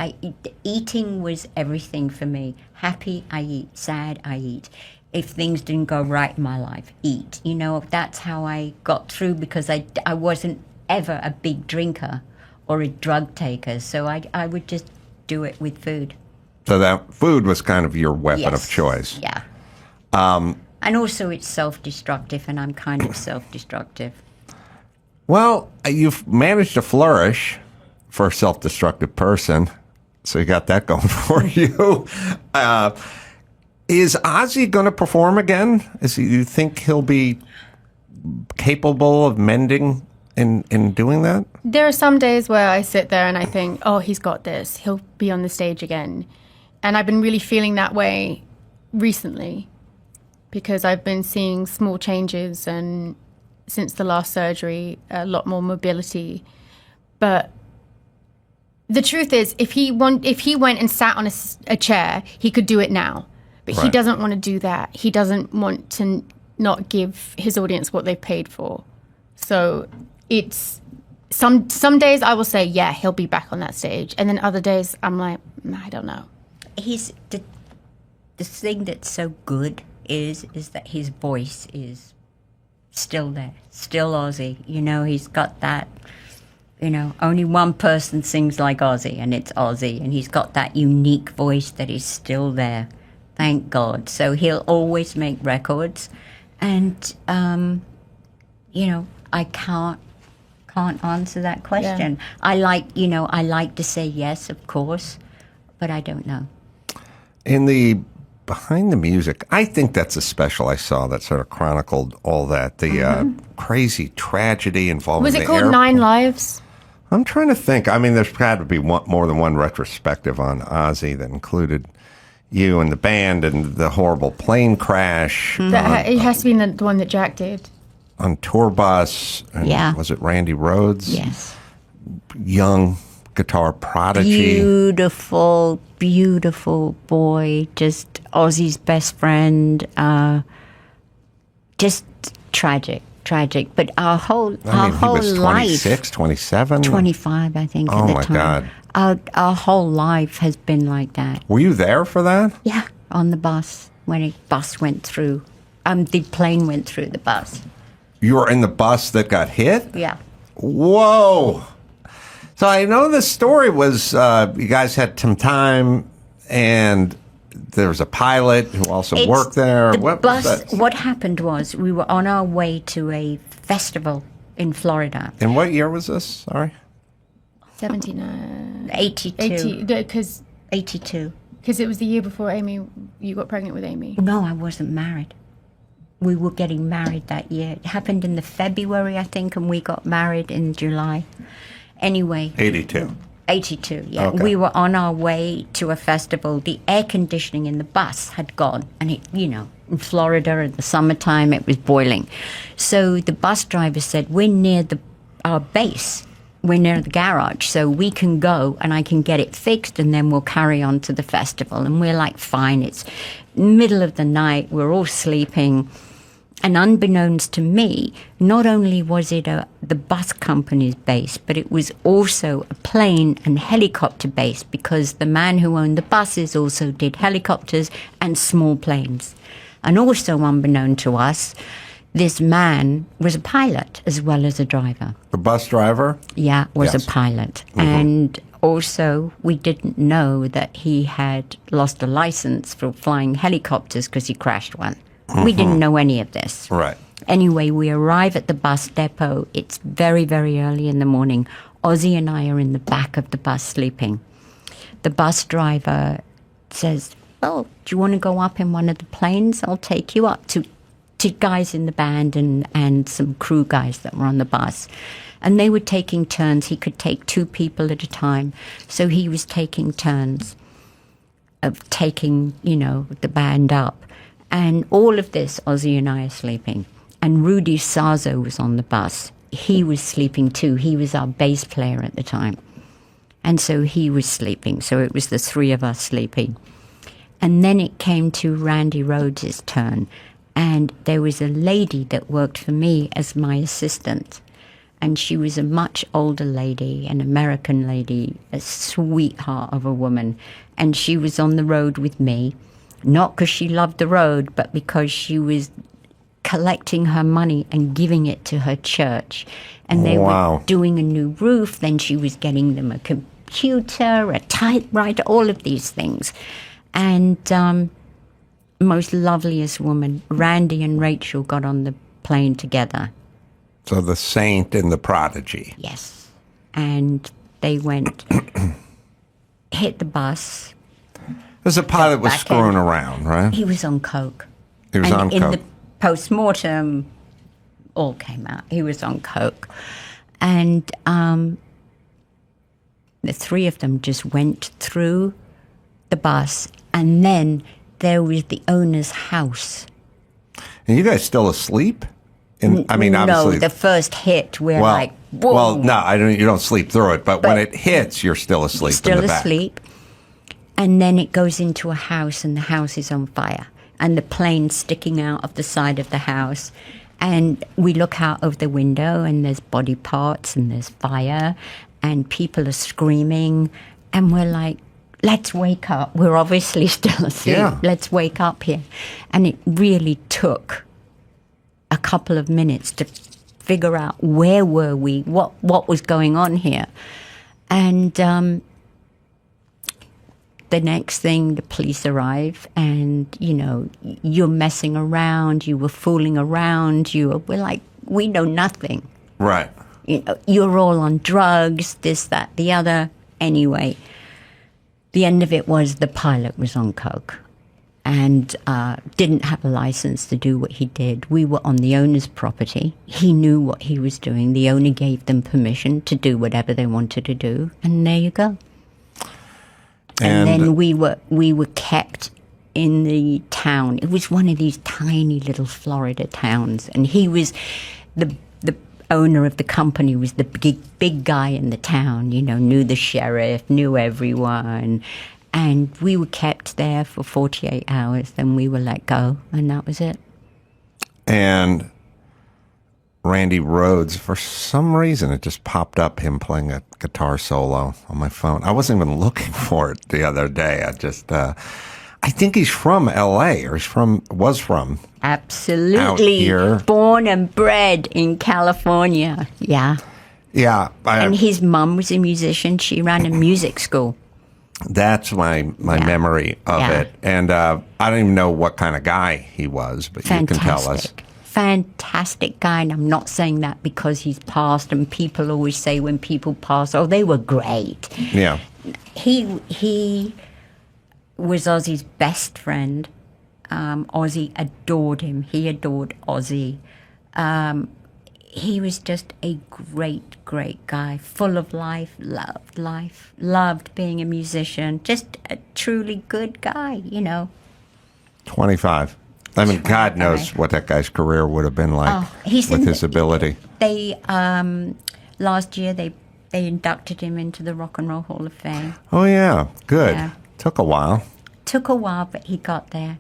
Eating was everything for me. Happy, I eat. Sad, I eat. If things didn't go right in my life, eat. You know, that's how I got through, because I wasn't ever a big drinker or a drug taker. So I would just do it with food. So that food was kind of your weapon of choice. Yeah. And also it's self-destructive, and I'm kind of self-destructive. Well, you've managed to flourish for a self-destructive person, so you got that going for you. Is Ozzy going to perform again? You think he'll be capable of mending in doing that? There are some days where I sit there and I think, oh, he's got this. He'll be on the stage again. And I've been really feeling that way recently, because I've been seeing small changes, and since the last surgery, a lot more mobility. But the truth is, if he went and sat on a chair, he could do it now. But he doesn't want to do that. He doesn't want to not give his audience what they've paid for. So it's some days I will say, yeah, he'll be back on that stage. And then other days I'm like, I don't know. He's the thing that's so good is that his voice is still there, still Ozzy. You know, he's got that, you know, only one person sings like Ozzy, and it's Ozzy, and he's got that unique voice that is still there. Thank God. So he'll always make records, and you know, I can't answer that question. Yeah. I like to say yes, of course, but I don't know. In the behind the music, I think that's a special I saw that sort of chronicled all that, the crazy tragedy involving Was the it called airport. 9 Lives? I'm trying to think. I mean, there's got to be more than one retrospective on Ozzy that included you and the band and the horrible plane crash. It has to be the one that Jack did. On tour bus. And yeah. Was it Randy Rhoads? Yes. Young guitar prodigy. Beautiful, beautiful boy. Just Ozzy's best friend. Just tragic. But our whole He was 26, life. 27? 25, I think, at the time. God. Our whole life has been like that. Were you there for that? Yeah, on the bus, when a bus went through. The plane went through the bus. You were in the bus that got hit? Yeah. Whoa. So I know the story was you guys had some time, and there was a pilot who also worked there. What happened was we were on our way to a festival in Florida. And what year was this? Sorry. 79. 82. 82. Because it was the year before you got pregnant with Amy. No, I wasn't married. We were getting married that year. It happened in the February, I think, and we got married in July. Anyway. 82. 82, yeah. Okay. We were on our way to a festival. The air conditioning in the bus had gone. And, in Florida in the summertime, it was boiling. So the bus driver said, we're near our base. We're near the garage, so we can go and I can get it fixed, and then we'll carry on to the festival. And we're like, fine. It's middle of the night. We're all sleeping. And unbeknownst to me, not only was it the bus company's base, but it was also a plane and helicopter base, because the man who owned the buses also did helicopters and small planes. And also unbeknown to us, this man was a pilot as well as a driver. The bus driver? Yeah, was Yes. a pilot. And also, we didn't know that he had lost a license for flying helicopters because he crashed one. We didn't know any of this. Right. Anyway, we arrive at the bus depot. It's very, very early in the morning. Ozzy and I are in the back of the bus sleeping. The bus driver says, "Oh, do you want to go up in one of the planes? I'll take you up." To guys in the band and some crew guys that were on the bus. And they were taking turns. He could take 2 people at a time. So he was taking turns of taking, the band up. And all of this, Ozzy and I are sleeping. And Rudy Sarzo was on the bus. He was sleeping too. He was our bass player at the time. And so he was sleeping. So it was the 3 of us sleeping. And then it came to Randy Rhoads' turn. And there was a lady that worked for me as my assistant. And she was a much older lady, an American lady, a sweetheart of a woman. And she was on the road with me. Not because she loved the road, but because she was collecting her money and giving it to her church. And they were doing a new roof. Then she was getting them a computer, a typewriter, all of these things. And most loveliest woman, Randy and Rachel, got on the plane together. So the saint and the prodigy. Yes. And they went, hit the bus. Because the pilot was screwing around, right? He was on coke. He was on in coke. the post-mortem, all came out. He was on coke. And the 3 of them just went through the bus. And then there was the owner's house. And you guys still asleep? Obviously. No, the first hit, we're like, whoa. Well, no, you don't sleep through it. But when it hits, you're still asleep Still in the back. asleep. And then it goes into a house, and the house is on fire. And the plane's sticking out of the side of the house. And we look out of the window, and there's body parts, and there's fire, and people are screaming. And we're like, let's wake up. We're obviously still asleep. Yeah. Let's wake up here. And it really took a couple of minutes to figure out where were we, what was going on here. And the next thing, the police arrive, and, you're messing around, you were fooling around, we're like, we know nothing. Right. You're all on drugs, this, that, the other. Anyway, the end of it was the pilot was on coke and didn't have a license to do what he did. We were on the owner's property. He knew what he was doing. The owner gave them permission to do whatever they wanted to do. And there you go. And then we were kept in the town. It was one of these tiny little Florida towns. And he was, the owner of the company was the big guy in the town, knew the sheriff, knew everyone. And we were kept there for 48 hours. Then we were let go, and that was it. And Randy Rhoads, for some reason, it just popped up, him playing a guitar solo on my phone. I wasn't even looking for it the other day. I think he's from L.A., or was from. Absolutely. Out here. Born and bred in California. Yeah. Yeah. And his mum was a musician. She ran a music school. That's my memory of it. And I don't even know what kind of guy he was, but you can tell us. Fantastic guy. And I'm not saying that because he's passed, and people always say when people pass, oh, they were great. Yeah. He was Ozzy's best friend. Ozzy adored him. He adored Ozzy. He was just a great, great guy, full of life, loved being a musician, just a truly good guy, 25. I mean, God knows what that guy's career would have been like with his ability. They last year they inducted him into the Rock and Roll Hall of Fame. Oh yeah, good. Yeah. Took a while. Took a while, but he got there.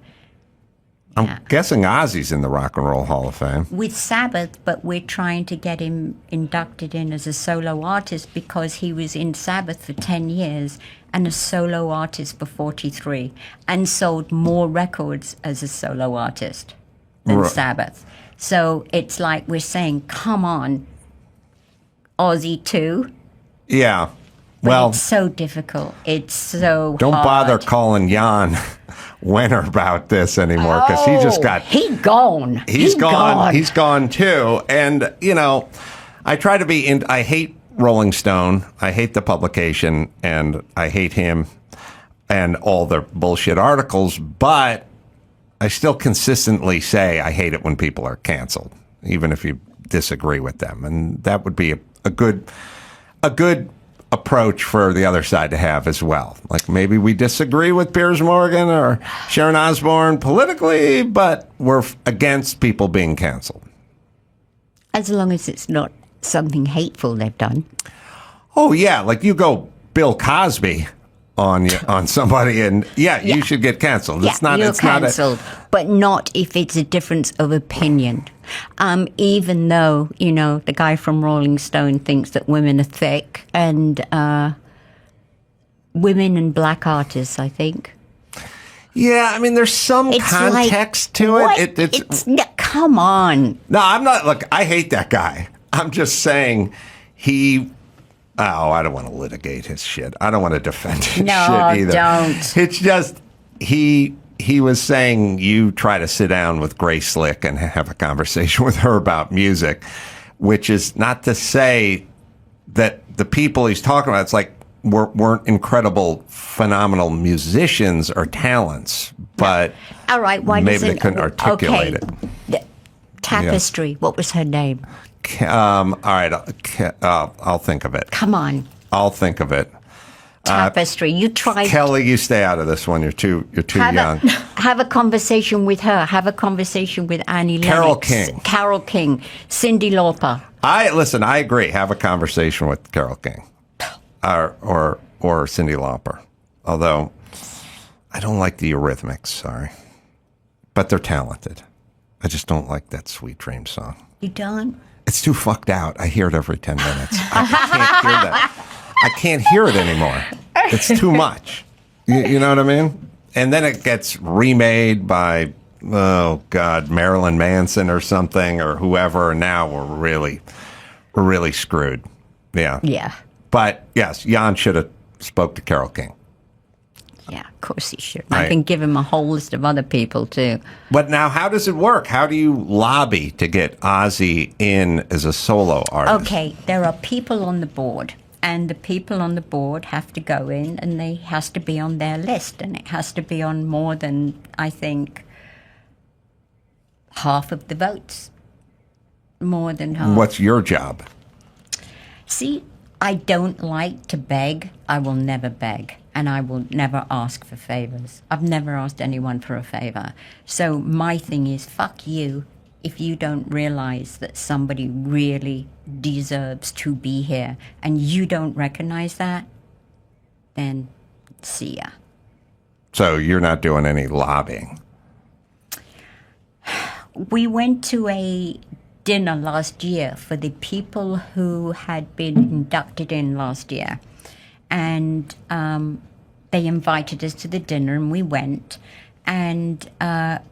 I'm guessing Ozzy's in the Rock and Roll Hall of Fame. With Sabbath, but we're trying to get him inducted in as a solo artist because he was in Sabbath for 10 years and a solo artist for 43 and sold more records as a solo artist than Sabbath. So it's like we're saying, come on, Ozzy too. Yeah. But Well, it's so difficult. It's so don't hard. bother calling Jan Wenner about this anymore because he just got... He gone. He's gone. He's gone too. And, you know, I try to be in... I hate Rolling Stone. I hate the publication. And I hate him and all the bullshit articles. But I still consistently say I hate it when people are canceled, even if you disagree with them. And that would be a good approach for the other side to have as well. Like maybe we disagree with Piers Morgan or Sharon Osbourne politically, but we're against people being canceled. As long as it's not something hateful they've done. Oh yeah, like you go Bill Cosby on somebody, and you should get canceled. Yeah, It's not. you're It's not. cancelled, but not if it's a difference of opinion. Even though, you know, the guy from Rolling Stone thinks that women are thick, and women and black artists, I think. Yeah, I mean, there's some It's context like, to what? it. Come on. No, I'm not. Look, I hate that guy. I'm just saying he. Oh, I don't want to litigate his shit. I don't want to defend his shit either. Don't. It's just he was saying you try to sit down with Grace Slick and have a conversation with her about music, which is not to say that the people he's talking about, it's like weren't incredible, phenomenal musicians or talents, but all right, why maybe doesn't, they couldn't articulate it. Tapestry, what was her name? All right, I'll think of it. Come on. I'll think of it. Tapestry. You tried. Kelly, you stay out of this one. You're too young. Have a conversation with her. Have a conversation with Annie Lennox. Carole King. Cyndi Lauper. I agree. Have a conversation with Carole King, or Cyndi Lauper. Although I don't like the Eurythmics. Sorry, but they're talented. I just don't like that Sweet Dreams song. You don't? It's too fucked out. I hear it every 10 minutes. I can't hear that. I can't hear it anymore. It's too much. You know what I mean? And then it gets remade by, oh God, Marilyn Manson or something or whoever. And now we're really screwed. Yeah. Yeah. But yes, Jan should have spoke to Carole King. Yeah, of course he should. Right. I can give him a whole list of other people too. But now, how does it work? How do you lobby to get Ozzy in as a solo artist? Okay, there are people on the board, and the people on the board have to go in, and they has to be on their list, and it has to be on more than, I think, half of the votes. More than half. What's your job? See, I don't like to beg. I will never beg. And I will never ask for favors. I've never asked anyone for a favor. So my thing is, fuck you if you don't realize that somebody really deserves to be here and you don't recognize that, then see ya. So you're not doing any lobbying? We went to a dinner last year for the people who had been inducted in last year. And they invited us to the dinner, and we went. And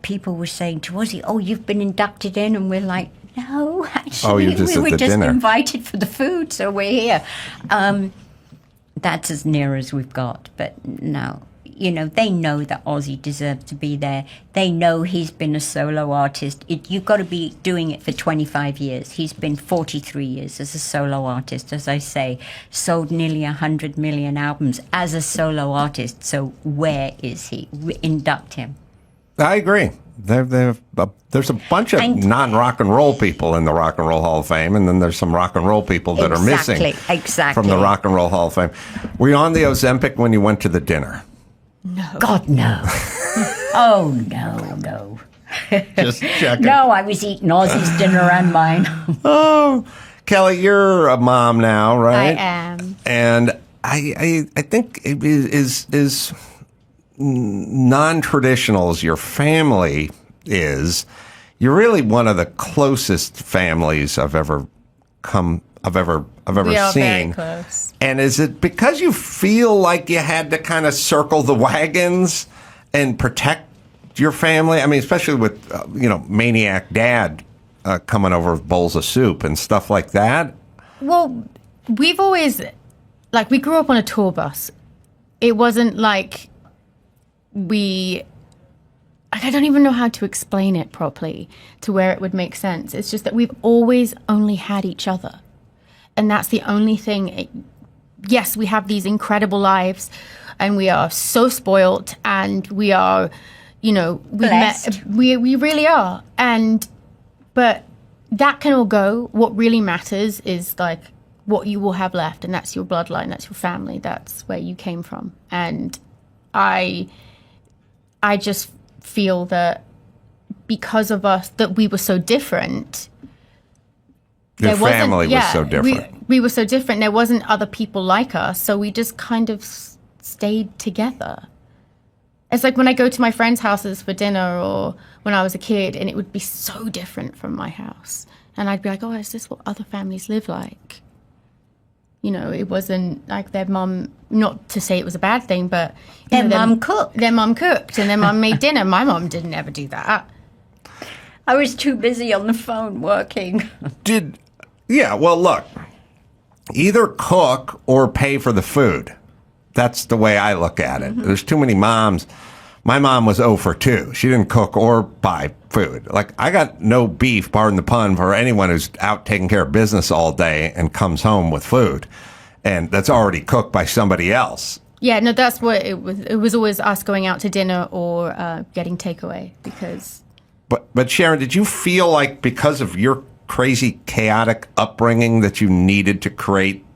people were saying to Ozzy, "Oh, you've been inducted in," and we're like, "No, actually, you're just we were at the just dinner. invited for the food, so we're here." That's as near as we've got. But no, you know, they know that Ozzy deserves to be there. They know he's been a solo artist. You've got to be doing it for 25 years. He's been 43 years as a solo artist, as I say, sold nearly 100 million albums as a solo artist. So where is he? Induct him. I agree. There's a bunch of non-rock and roll people in the Rock and Roll Hall of Fame, and then there's some rock and roll people that are missing from the Rock and Roll Hall of Fame. Were you on the Ozempic when you went to the dinner? No. God, no. Oh, no. Just checking. No, I was eating Ozzy's dinner and mine. Oh, Kelly, you're a mom now, right? I am. And I think it is non-traditional as your family. is you're really one of the closest families I've ever We are seen. very close. And is it because you feel like you had to kind of circle the wagons and protect your family? I mean, especially with, maniac dad coming over with bowls of soup and stuff like that. Well, we've always, we grew up on a tour bus. It wasn't like I don't even know how to explain it properly to where it would make sense. It's just that we've always only had each other. And that's the only thing. Yes, we have these incredible lives and we are so spoilt and we are, we really are. But that can all go. What really matters is what you will have left, and that's your bloodline, that's your family, that's where you came from. And I just feel that because of us, that we were so different. Your family was so different. We were so different. There wasn't other people like us, so we just kind of stayed together. It's like when I go to my friends' houses for dinner or when I was a kid, and it would be so different from my house. And I'd be like, oh, is this what other families live like? It wasn't like their mum, not to say it was a bad thing, but their mum cooked. Their mum cooked and their mum made dinner. My mum didn't ever do that. I was too busy on the phone working. Well, look, either cook or pay for the food. That's the way I look at it. There's too many moms. My mom was 0 for 2. She didn't cook or buy food. I got no beef, pardon the pun, for anyone who's out taking care of business all day and comes home with food. And that's already cooked by somebody else. Yeah, no, that's what it was. It was always us going out to dinner or getting takeaway because... But Sharon, did you feel like because of your crazy, chaotic upbringing that you needed to create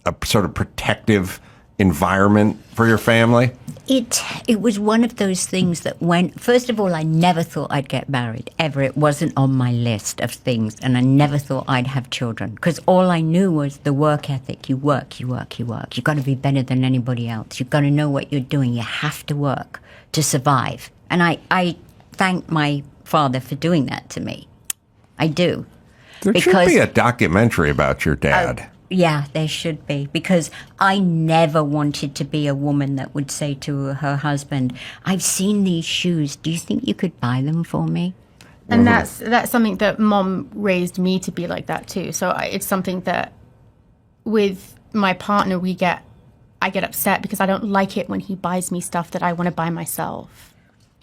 a sort of protective environment for your family? It was one of those things that first of all, I never thought I'd get married, ever. It wasn't on my list of things, and I never thought I'd have children, because all I knew was the work ethic. You work. You've got to be better than anybody else. You've got to know what you're doing. You have to work to survive. And I thank my father for doing that to me. I do. There should be a documentary about your dad. Yeah, there should be, because I never wanted to be a woman that would say to her husband, I've seen these shoes. Do you think you could buy them for me? And that's something that Mom raised me to be like that too. So it's something that with my partner, I get upset because I don't like it when he buys me stuff that I want to buy myself.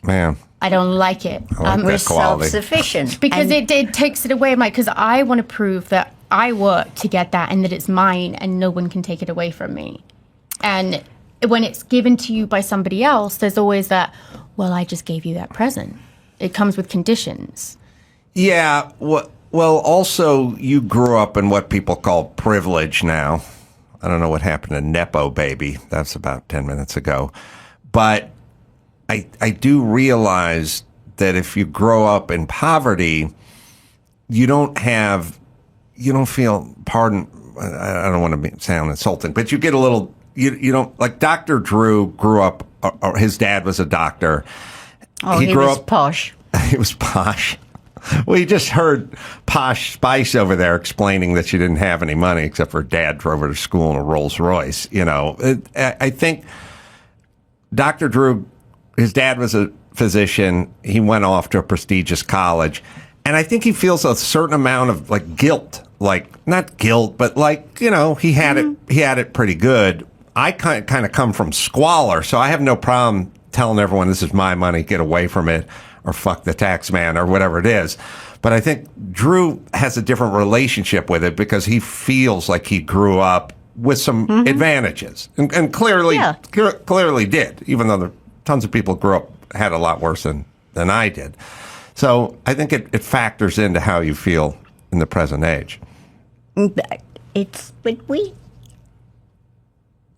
Man. I don't like it. We're self-sufficient. Because it takes it away. Because I want to prove that I work to get that and that it's mine and no one can take it away from me. And when it's given to you by somebody else, there's always that, well, I just gave you that present. It comes with conditions. Yeah. Well, also, you grew up in what people call privilege now. I don't know what happened to Nepo Baby. That's about 10 minutes ago. But I do realize that if you grow up in poverty, you don't feel, I don't want to sound insulting, but you get a little, you don't, like Dr. Drew grew up, or his dad was a doctor. Oh, he was posh. He was posh. Well, you just heard Posh Spice over there explaining that she didn't have any money except for her dad drove her to school in a Rolls Royce. I think Dr. Drew, his dad was a physician. He went off to a prestigious college. And I think he feels a certain amount of guilt, not guilt, but he had it pretty good. I kind of come from squalor, so I have no problem telling everyone this is my money, get away from it, or fuck the tax man, or whatever it is. But I think Drew has a different relationship with it because he feels like he grew up with some advantages, and clearly did, even though tons of people had a lot worse than I did. So I think it factors into how you feel in the present age. But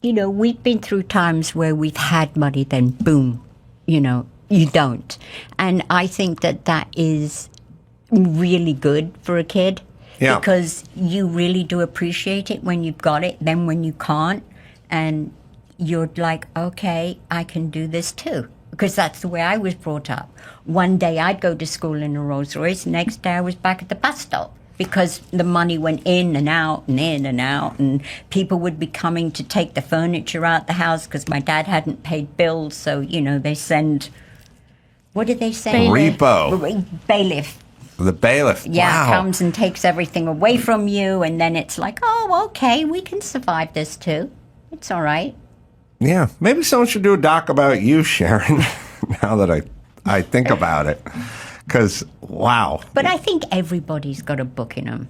we've been through times where we've had money, then boom, you don't. And I think that is really good for a kid. Yeah. Because you really do appreciate it when you've got it, then when you can't, and you're like, okay, I can do this too. because that's the way I was brought up. One day I'd go to school in a Rolls Royce, next day I was back at the bus stop, because the money went in and out and in and out, and people would be coming to take the furniture out the house because my dad hadn't paid bills. So, they send, what did they send? Repo. Bailiff. The bailiff. Yeah, wow. Comes and takes everything away from you, and then it's like, oh, okay, we can survive this too. It's all right. Yeah, maybe someone should do a doc about you, Sharon, now that I think about it. Because, wow. But I think everybody's got a book in them.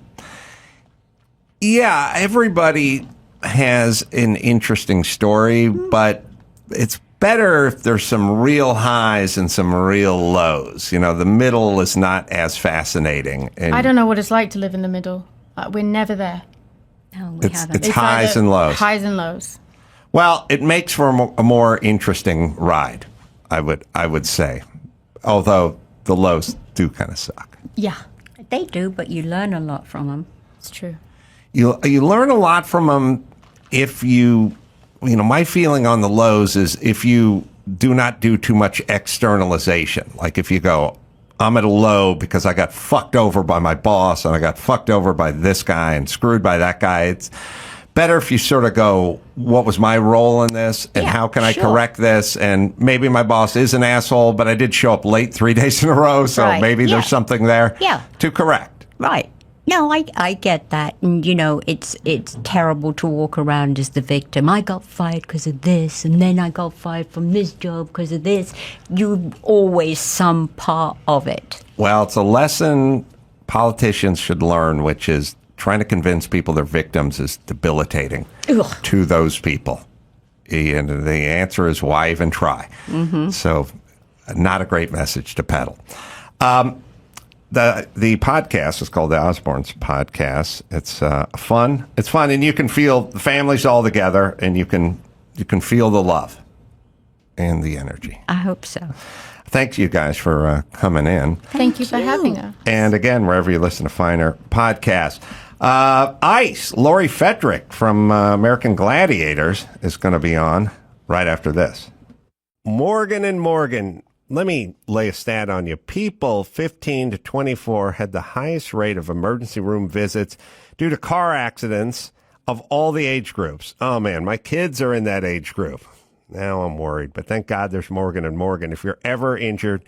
Yeah, everybody has an interesting story, but it's better if there's some real highs and some real lows. The middle is not as fascinating. And I don't know what it's like to live in the middle. We're never there. No, we haven't. It's highs and lows. Highs and lows. Well, it makes for a more interesting ride, I would say. Although the lows do kind of suck. Yeah. They do, but you learn a lot from them. It's true. You learn a lot from them if my feeling on the lows is if you do not do too much externalization. Like if you go, I'm at a low because I got fucked over by my boss and I got fucked over by this guy and screwed by that guy. It's better if you sort of go, what was my role in this and how can I correct this? And maybe my boss is an asshole, but I did show up late 3 days in a row, so maybe there's something there to correct. Right. No, I get that. And, it's terrible to walk around as the victim. I got fired because of this, and then I got fired from this job because of this. You're always some part of it. Well, it's a lesson politicians should learn, which is trying to convince people they're victims is debilitating to those people. And the answer is, why even try? Mm-hmm. So not a great message to peddle. The podcast is called the Osbournes Podcast. It's fun. It's fun, and you can feel the family's all together, and you can feel the love and the energy. I hope so. Thanks, you guys, for coming in. Thank you for having us. And again, wherever you listen to finer podcasts. Lori Fetrick from American Gladiators is going to be on right after this. Morgan & Morgan. Let me lay a stat on you. People 15 to 24 had the highest rate of emergency room visits due to car accidents of all the age groups. Oh, man, my kids are in that age group. Now I'm worried, but thank God there's Morgan & Morgan. If you're ever injured,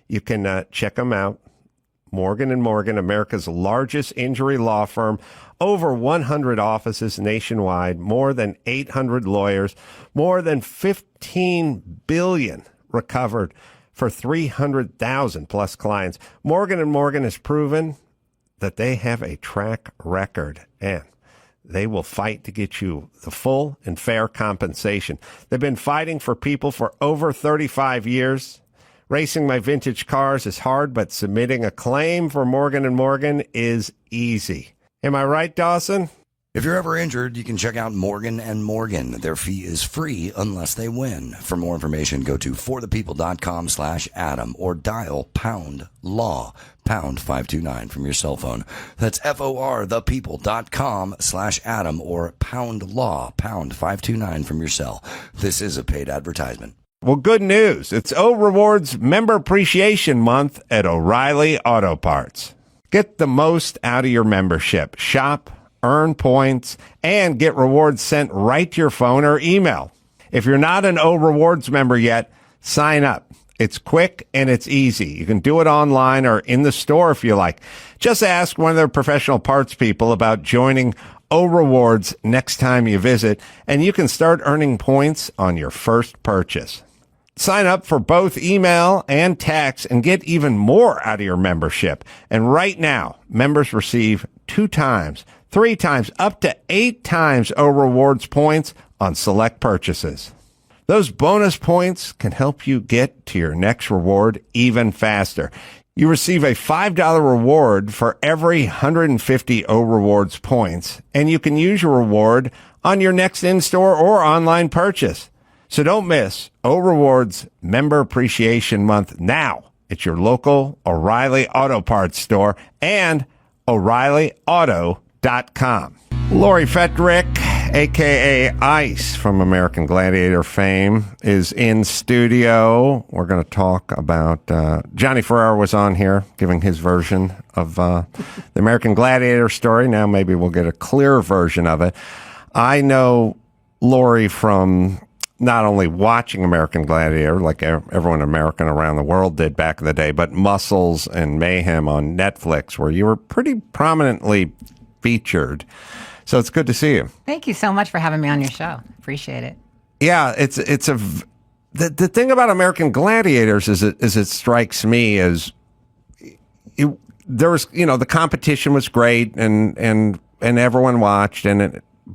you can check them out. Morgan & Morgan, America's largest injury law firm, over 100 offices nationwide, more than 800 lawyers, more than $15 billion recovered for 300,000 plus clients. Morgan & Morgan has proven that they have a track record, and they will fight to get you the full and fair compensation. They've been fighting for people for over 35 years. Racing my vintage cars is hard, but submitting a claim for Morgan & Morgan is easy. Am I right, Dawson? If you're ever injured, you can check out Morgan & Morgan. Their fee is free unless they win. For more information, go to forthepeople.com/Adam or dial #LAW, #529 from your cell phone. That's forthepeople.com/Adam or #LAW, #529 from your cell. This is a paid advertisement. Well, good news. It's O Rewards Member Appreciation Month at O'Reilly Auto Parts. Get the most out of your membership. Shop, earn points, and get rewards sent right to your phone or email. If you're not an O Rewards member yet, sign up. It's quick and it's easy. You can do it online or in the store if you like. Just ask one of their professional parts people about joining O Rewards next time you visit, and you can start earning points on your first purchase. Sign up for both email and text and get even more out of your membership. And right now, members receive 2 times, 3 times, up to 8 times O Rewards points on select purchases. Those bonus points can help you get to your next reward even faster. You receive a $5 reward for every 150 O Rewards points, and you can use your reward on your next in-store or online purchase. So don't miss O Rewards Member Appreciation Month now at your local O'Reilly Auto Parts store and O'ReillyAuto.com. Lori Fetrick, a.k.a. Ice from American Gladiator fame, is in studio. We're going to talk about... Johnny Ferrara was on here giving his version of the American Gladiator story. Now maybe we'll get a clearer version of it. I know Lori from not only watching American Gladiator, like everyone American around the world did back in the day, but Muscles and Mayhem on Netflix, where you were pretty prominently featured. So it's good to see you. Thank you so much for having me on your show. Appreciate it. Yeah, the thing about American Gladiators is it strikes me as there was, the competition was great and everyone watched,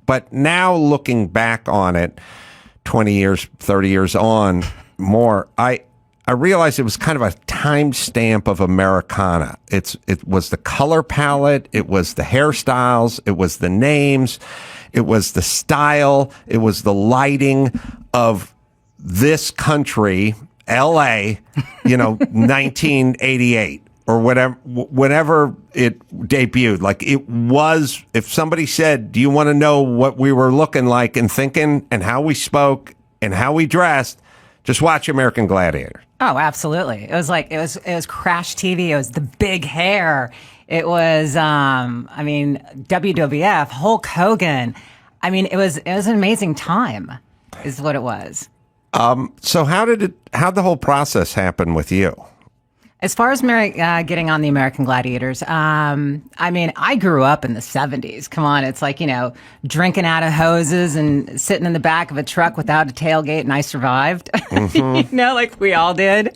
but now looking back on it 20 years, 30 years on more, I realized it was kind of a timestamp of Americana. It was the color palette, it was the hairstyles, it was the names, it was the style, it was the lighting of this country, LA, 1988 or whenever it debuted. Like, it was, if somebody said, do you want to know what we were looking like and thinking and how we spoke and how we dressed, just watch American Gladiator. Oh, absolutely. It was Crash TV. It was the big hair. It was, WWF, Hulk Hogan. It was an amazing time, is what it was. So how'd the whole process happen with you? As far as getting on the American Gladiators, I grew up in the 70s. Come on, it's like, drinking out of hoses and sitting in the back of a truck without a tailgate, and I survived, Mm-hmm. like we all did.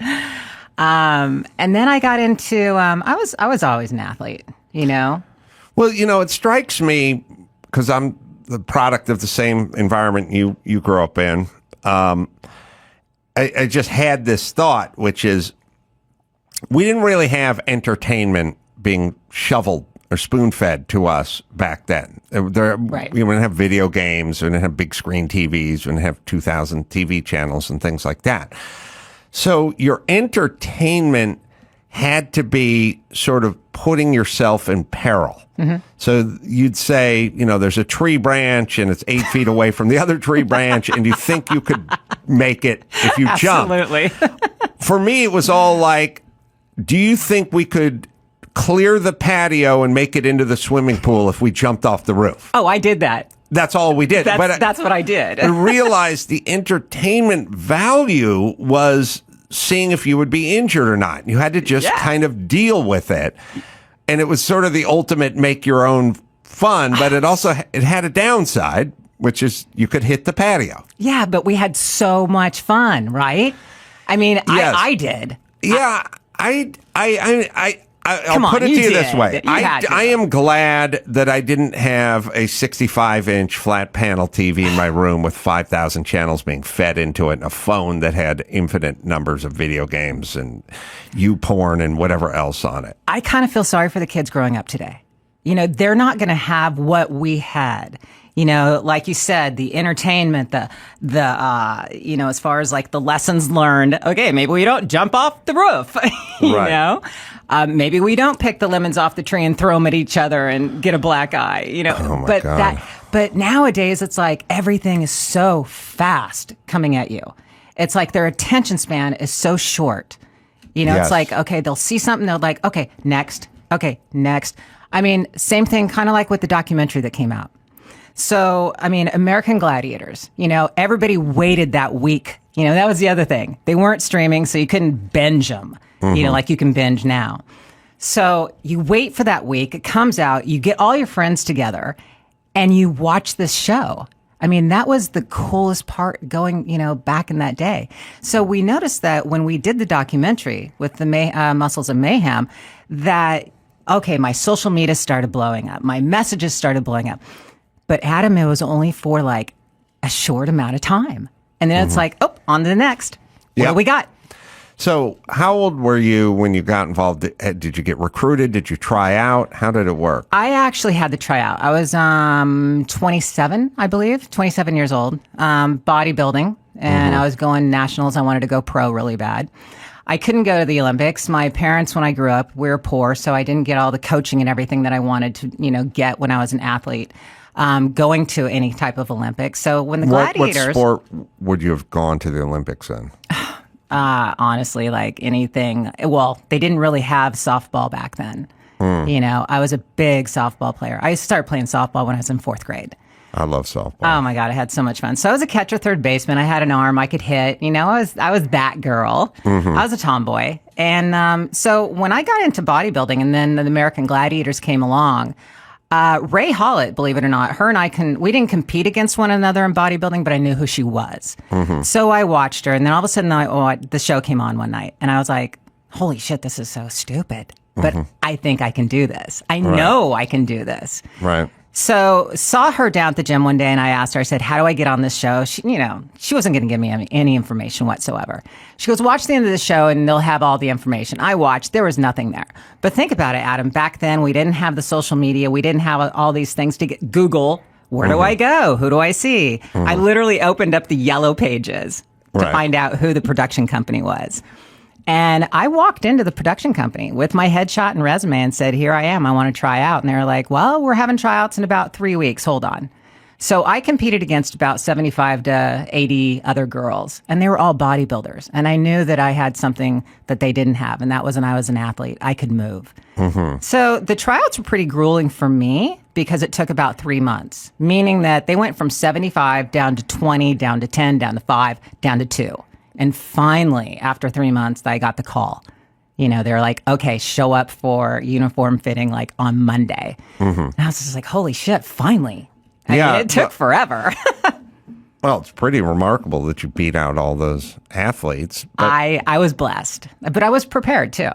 And then I got into, I was always an athlete, Well, it strikes me, because I'm the product of the same environment you grew up in. I just had this thought, which is, we didn't really have entertainment being shoveled or spoon-fed to us back then. Right. We didn't have video games, we didn't have big screen TVs, we didn't have 2,000 TV channels and things like that. So your entertainment had to be sort of putting yourself in peril. Mm-hmm. So you'd say, there's a tree branch and it's 8 feet away from the other tree branch, and you think you could make it if you jump. Absolutely. For me, it was all like, do you think we could clear the patio and make it into the swimming pool if we jumped off the roof? Oh, I did that. That's all we did. That's what I did. I realized the entertainment value was seeing if you would be injured or not. You had to just kind of deal with it. And it was sort of the ultimate make your own fun, but it had a downside, which is you could hit the patio. Yeah, but we had so much fun, right? Yes. I did. Yeah. I'll put it to you this way. I am glad that I didn't have a 65-inch flat panel TV in my room with 5,000 channels being fed into it and a phone that had infinite numbers of video games and YouPorn and whatever else on it. I kind of feel sorry for the kids growing up today. They're not going to have what we had. Like you said, the entertainment, the as far as like the lessons learned. Okay, maybe we don't jump off the roof. Maybe we don't pick the lemons off the tree and throw them at each other and get a black eye. Oh my God. But nowadays it's like everything is so fast coming at you. It's like their attention span is so short. It's like, okay, they'll see something, they'll like, okay, next. Okay, next. Same thing, kind of like with the documentary that came out. So, American Gladiators, everybody waited that week. That was the other thing. They weren't streaming, so you couldn't binge them, like you can binge now. So you wait for that week. It comes out. You get all your friends together and you watch this show. That was the coolest part going, back in that day. So we noticed that when we did the documentary with the Muscles of Mayhem, that, okay, my social media started blowing up. My messages started blowing up. But Adam, it was only for like a short amount of time. And then it's like, oh, on to the next. What do we got? So how old were you when you got involved? Did you get recruited? Did you try out? How did it work? I actually had to try out. I was 27, I believe, 27 years old, bodybuilding. And I was going nationals. I wanted to go pro really bad. I couldn't go to the Olympics. My parents, when I grew up, we were poor, so I didn't get all the coaching and everything that I wanted to, get when I was an athlete. going to any type of Olympics. So when the What Gladiators, sport would you have gone to the Olympics in? honestly, like anything. Well, they didn't really have softball back then. You know, I was a big softball player. I started playing softball when I was in 4th grade. I love softball. Oh my God, I had so much fun. So I was a catcher, third baseman. I had an arm I could hit. You know, I was that girl. I was a tomboy. And so when I got into bodybuilding, and then the American Gladiators came along, Ray Hollett, believe it or not, her and I we didn't compete against one another in bodybuilding, but I knew who she was. So I watched her, and then all of a sudden, the show came on one night, and I was like, "Holy shit, this is so stupid!" But I think I can do this. I know I can do this. Right. So saw her down at the gym one day, and I asked her, I said, how do I get on this show? She, you know, she wasn't going to give me any information whatsoever. She goes, watch the end of the show and they'll have all the information. I watched. There was nothing there. But think about it, Adam. Back then, we didn't have the social media. We didn't have all these things to get Google. Where do I go? Who do I see? I literally opened up the yellow pages to find out who the production company was. And I walked into the production company with my headshot and resume and said, here I am. I want to try out. And they were like, well, we're having tryouts in about 3 weeks. Hold on. So I competed against about 75 to 80 other girls, and they were all bodybuilders. And I knew that I had something that they didn't have, and that was when I was an athlete. I could move. So the tryouts were pretty grueling for me because it took about 3 months, meaning that they went from 75 down to 20, down to 10, down to 5, down to 2. And finally, after 3 months, I got the call. You know, they're like, okay, show up for uniform fitting like on Monday. And I was just like, holy shit, finally. I mean, it took forever. Well, it's pretty remarkable that you beat out all those athletes. But I was blessed, but I was prepared too.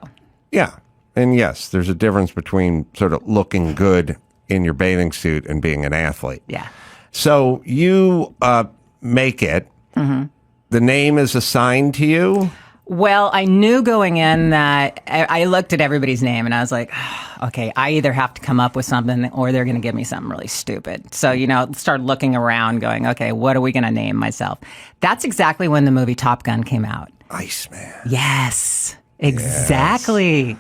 yeah. And yes, there's a difference between sort of looking good in your bathing suit and being an athlete. Yeah. So you make it. The name is assigned to you? Well, I knew going in that I looked at everybody's name and I was like, okay, I either have to come up with something or they're going to give me something really stupid. So, you know, start looking around going, okay, what are we going to name myself? That's exactly when the movie Top Gun came out. Iceman. Yes, exactly. Yes.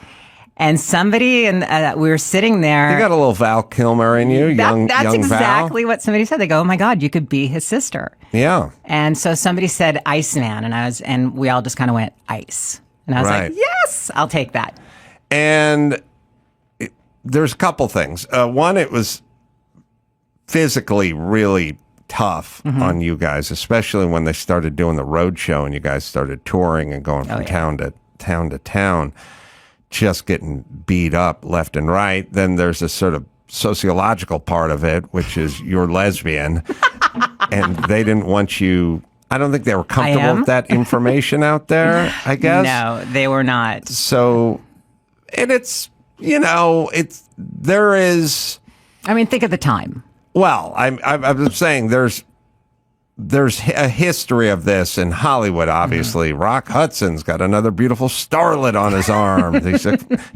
And somebody, and we were sitting there. You got a little Val Kilmer in you, That's exactly Val. what somebody said. They go, oh my God, you could be his sister. Yeah. And so somebody said Iceman, and we all just kind of went ice. And I was like, yes, I'll take that. And there's a couple things. One, it was physically really tough on you guys, especially when they started doing the road show and you guys started touring and going from town to town. Just getting beat up left and right. Then there's a sort of sociological part of it, which is you're lesbian, and they didn't want you. I don't think they were comfortable with that information out there, I guess. No, they were not. So, and it's, you know, there is. I mean, think of the time. Well, I'm saying there's a history of this in Hollywood, obviously. Rock Hudson's got another beautiful starlet on his arm.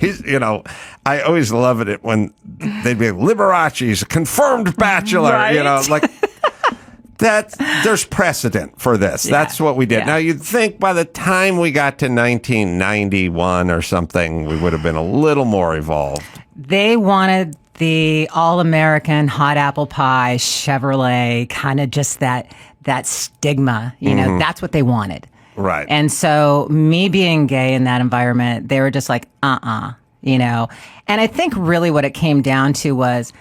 He's, you know, I always loved it when they'd be like, Liberace's a confirmed bachelor, you know, like there's precedent for this. That's what we did. Yeah. Now, you'd think by the time we got to 1991 or something, we would have been a little more evolved. They wanted the all-American hot apple pie Chevrolet, kind of just that stigma, you know, that's what they wanted. Right. And so me being gay in that environment, they were just like, you know. And I think really what it came down to was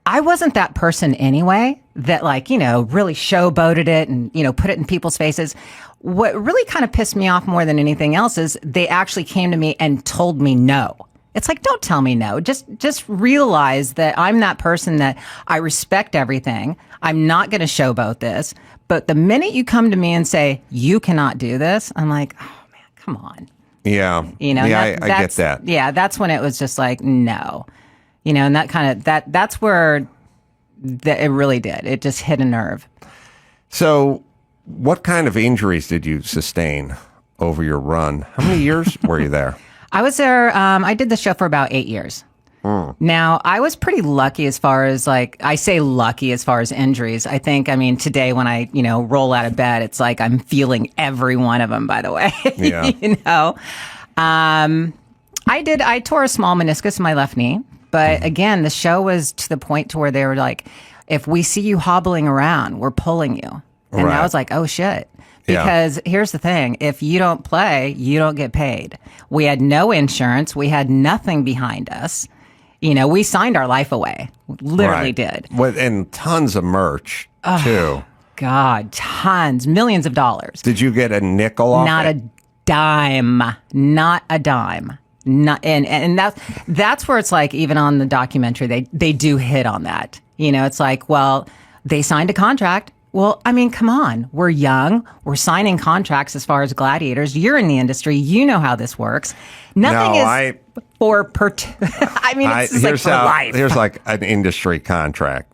I wasn't that person anyway that, like, you know, really showboated it and, you know, put it in people's faces. What really kind of pissed me off more than anything else is they actually came to me and told me no. It's like, don't tell me no. Just realize that I'm that person that I respect everything. I'm not going to showboat this. But the minute you come to me and say, you cannot do this, I'm like, oh, man, come on. Yeah. You know, I get that. Yeah, that's when it was just like, no. You know, and that kind of, that's where it really did. It just hit a nerve. So what kind of injuries did you sustain over your run? How many years were you there? I was there, I did the show for about 8 years. Now, I was pretty lucky as far as, like, I say lucky as far as injuries. I think, I mean, today when I, you know, roll out of bed, it's like I'm feeling every one of them, by the way. Yeah. You know? I tore a small meniscus in my left knee. But again, the show was to the point to where they were like, if we see you hobbling around, we're pulling you. And I was like, oh shit. Because here's the thing. If you don't play, you don't get paid. We had no insurance. We had nothing behind us. You know, we signed our life away. Literally did. And tons of merch, too. God, tons. Millions of dollars. Did you get a nickel off Not it? a dime. Not a dime. Not, and that's where it's like, even on the documentary, they do hit on that. You know, it's like, well, they signed a contract. Well, I mean, come on. We're young. We're signing contracts as far as gladiators. You're in the industry. You know how this works. Nothing is for I mean, it's just like for life. Here's like an industry contract.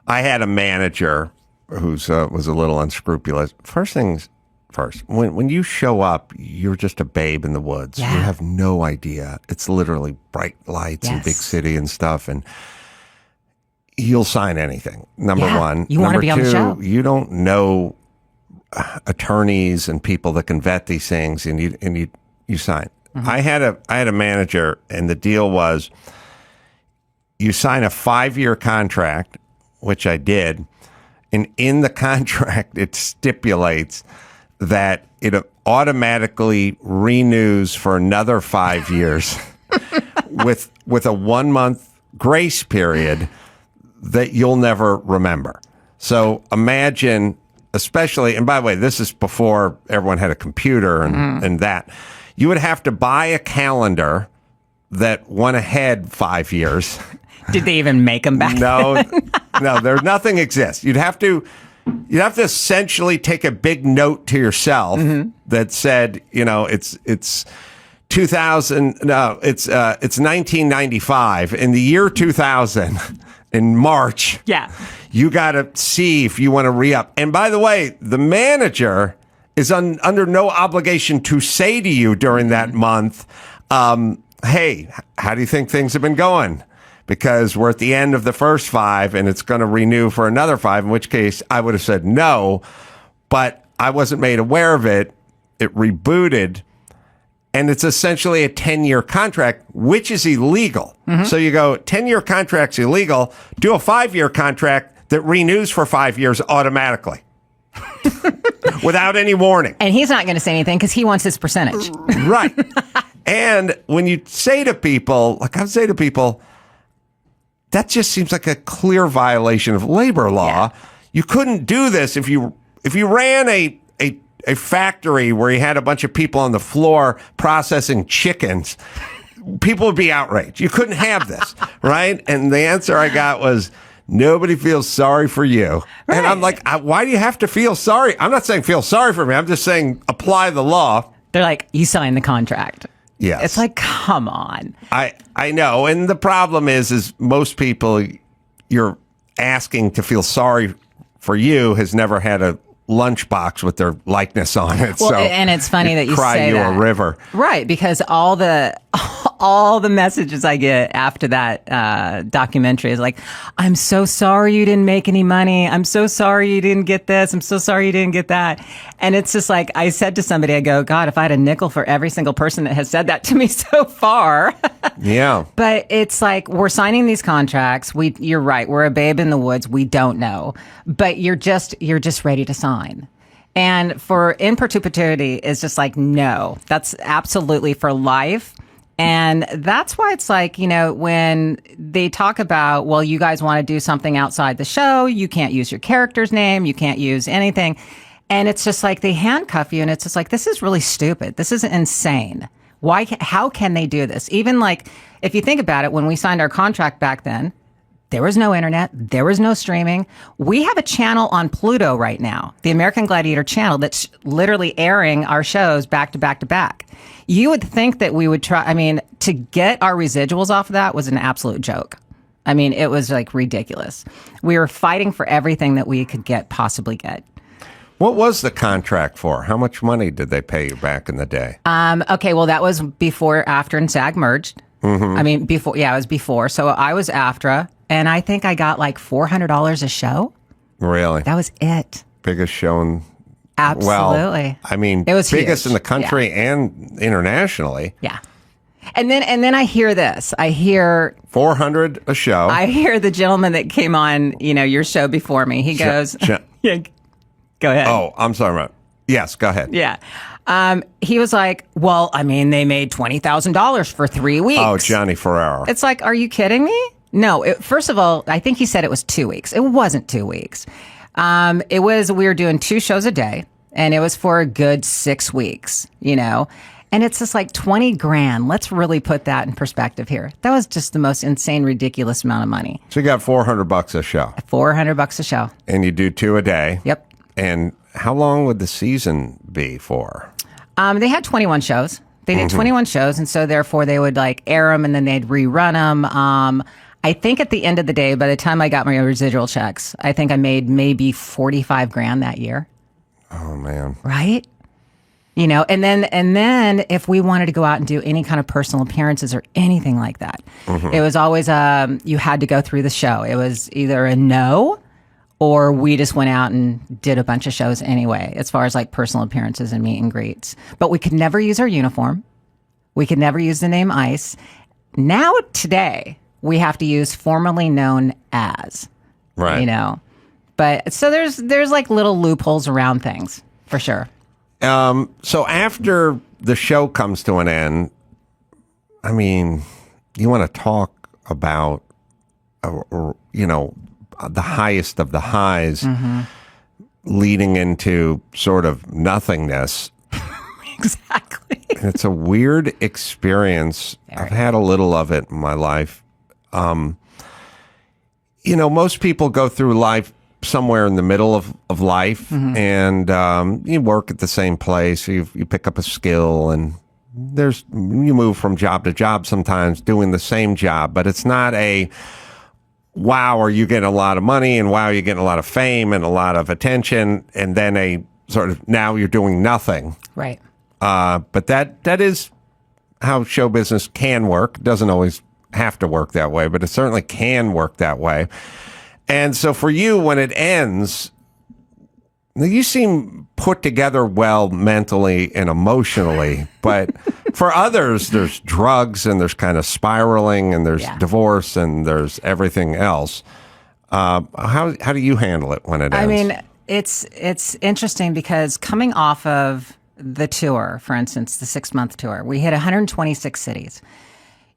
I had a manager who's was a little unscrupulous. First things first, when you show up, you're just a babe in the woods. Yeah. You have no idea. It's literally bright lights and big city and stuff, and you'll sign anything. Number one. You want to be on the show. You don't know attorneys and people that can vet these things, and you sign. Mm-hmm. I had a manager, and the deal was you sign a 5-year contract, which I did, and in the contract it stipulates that it automatically renews for another 5 years with a 1-month grace period that you'll never remember. So imagine, especially, and by the way, this is before everyone had a computer and that, you would have to buy a calendar that went ahead 5 years. Did they even make them back? No, nothing exists. You'd have to essentially take a big note to yourself that said, you know, it's 2000. No, it's 1995. In the year 2000, in March. Yeah. You got to see if you want to re-up. And by the way, the manager is under no obligation to say to you during that month, hey, how do you think things have been going? Because we're at the end of the first 5 and it's going to renew for another 5, in which case I would have said no, but I wasn't made aware of it. It rebooted, and it's essentially a 10-year contract, which is illegal. Mm-hmm. So you go, 10-year contract's illegal, do a 5-year contract that renews for 5 years automatically. Without any warning. And he's not going to say anything because he wants his percentage. Right. And when you say to people, like I would say to people, that just seems like a clear violation of labor law. Yeah. You couldn't do this if you ran a factory where you had a bunch of people on the floor processing chickens. People would be outraged. You couldn't have this, right? And the answer I got was, nobody feels sorry for you. Right. And I'm like, why do you have to feel sorry? I'm not saying feel sorry for me. I'm just saying apply the law. They're like, you signed the contract. Yes. It's like, come on. I know. And the problem is most people you're asking to feel sorry for you has never had a lunchbox with their likeness on it. Well, so and it's funny that you cry say you that. A river. Right, because all the messages I get after that documentary is like, I'm so sorry you didn't make any money. I'm so sorry you didn't get this. I'm so sorry you didn't get that. And it's just like, I said to somebody, I go, God, if I had a nickel for every single person that has said that to me so far. Yeah. But it's like, we're signing these contracts. You're right. We're a babe in the woods. We don't know, but you're just ready to sign. And for in perpetuity is just like, no, that's absolutely for life. And that's why it's like, you know, when they talk about, well, you guys want to do something outside the show, you can't use your character's name, you can't use anything. And it's just like they handcuff you, and it's just like, this is really stupid. This is insane. How can they do this? Even like, if you think about it, when we signed our contract back then, there was no internet. There was no streaming. We have a channel on Pluto right now, the American Gladiator channel, that's literally airing our shows back to back to back. You would think that we would try. I mean, to get our residuals off of that was an absolute joke. I mean, it was like ridiculous. We were fighting for everything that we could possibly get. What was the contract for? How much money did they pay you back in the day? Okay, well, that was before, after, and SAG merged. Mm-hmm. I mean, before. Yeah, it was before. So I was AFTRA. And I think I got like $400 a show. Really? That was it. Biggest show in... Absolutely. Well, I mean, it was biggest huge. In the country and internationally. Yeah. And then I hear this. I hear $400 a show. I hear the gentleman that came on, your show before me. He goes, yeah, go ahead. Oh, I'm sorry. Yes, go ahead. Yeah. He was like, well, I mean, they made $20,000 for 3 weeks. Oh, Johnny Ferrero. It's like, are you kidding me? No. First of all, I think he said it was 2 weeks. It wasn't 2 weeks. We were doing 2 shows a day, and it was for a good 6 weeks, And it's just like 20 grand. Let's really put that in perspective here. That was just the most insane, ridiculous amount of money. So you got $400 a show. $400 a show. And you do 2 a day. Yep. And how long would the season be for? They had 21 shows. They did 21 shows, and so therefore they would air them and then they'd rerun them. I think at the end of the day, by the time I got my residual checks, I think I made maybe 45 grand that year. Oh man. Right? And then if we wanted to go out and do any kind of personal appearances or anything like that, it was always you had to go through the show. It was either a no, or we just went out and did a bunch of shows anyway, as far as personal appearances and meet and greets. But we could never use our uniform. We could never use the name ICE. Now today we have to use formerly known as. Right. But so there's little loopholes around things for sure. So after the show comes to an end, I mean, you want to talk about, the highest of the highs leading into sort of nothingness. Exactly. It's a weird experience. I've had a little of it in my life. Most people go through life somewhere in the middle of life, and you work at the same place. You pick up a skill, and you move from job to job sometimes doing the same job, but it's not a wow, are you getting a lot of money, and wow, you're getting a lot of fame and a lot of attention, and then a sort of now you're doing nothing. Right. But that is how show business can work. It doesn't always have to work that way, but it certainly can work that way. And so for you, when it ends, you seem put together well mentally and emotionally, but for others, there's drugs and there's kind of spiraling and there's divorce and there's everything else. How do you handle it when it ends? I mean, it's interesting because coming off of the tour, for instance, the 6-month tour, we hit 126 cities.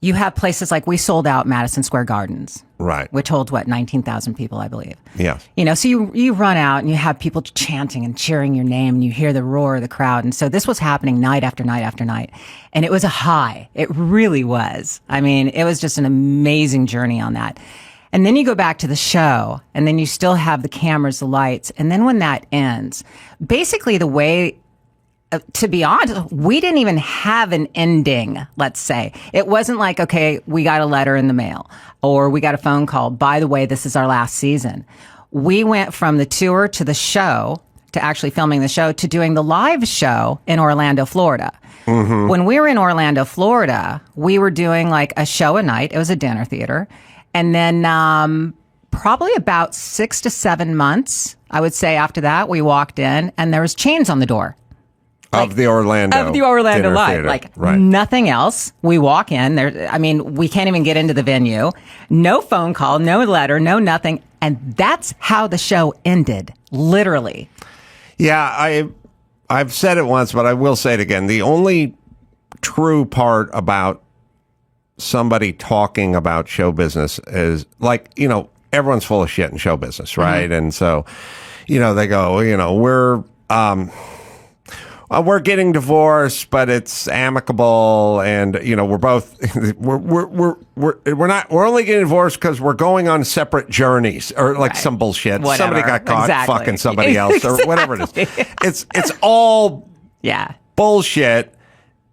You have places like we sold out Madison Square Gardens. Right. Which holds, 19,000 people, I believe. Yes. So you run out and you have people chanting and cheering your name and you hear the roar of the crowd. And so this was happening night after night after night. And it was a high. It really was. I mean, it was just an amazing journey on that. And then you go back to the show and then you still have the cameras, the lights. And then when that ends, basically the way, to be honest, we didn't even have an ending, let's say. It wasn't like, okay, we got a letter in the mail or we got a phone call. By the way, this is our last season. We went from the tour to the show, to actually filming the show, to doing the live show in Orlando, Florida. When we were in Orlando, Florida, we were doing a show a night. It was a dinner theater. And then probably about 6 to 7 months, I would say after that, we walked in and there was chains on the door. Of the Orlando Live. Right. Nothing else. We walk in there. I mean, we can't even get into the venue. No phone call, no letter, no nothing. And that's how the show ended. Literally. Yeah, I've said it once, but I will say it again. The only true part about somebody talking about show business is everyone's full of shit in show business, right? And so, they go, we're getting divorced, but it's amicable, and we're both we're only getting divorced because we're going on separate journeys, or some bullshit. Whatever. Somebody got caught fucking somebody else, or whatever it is. It's all bullshit,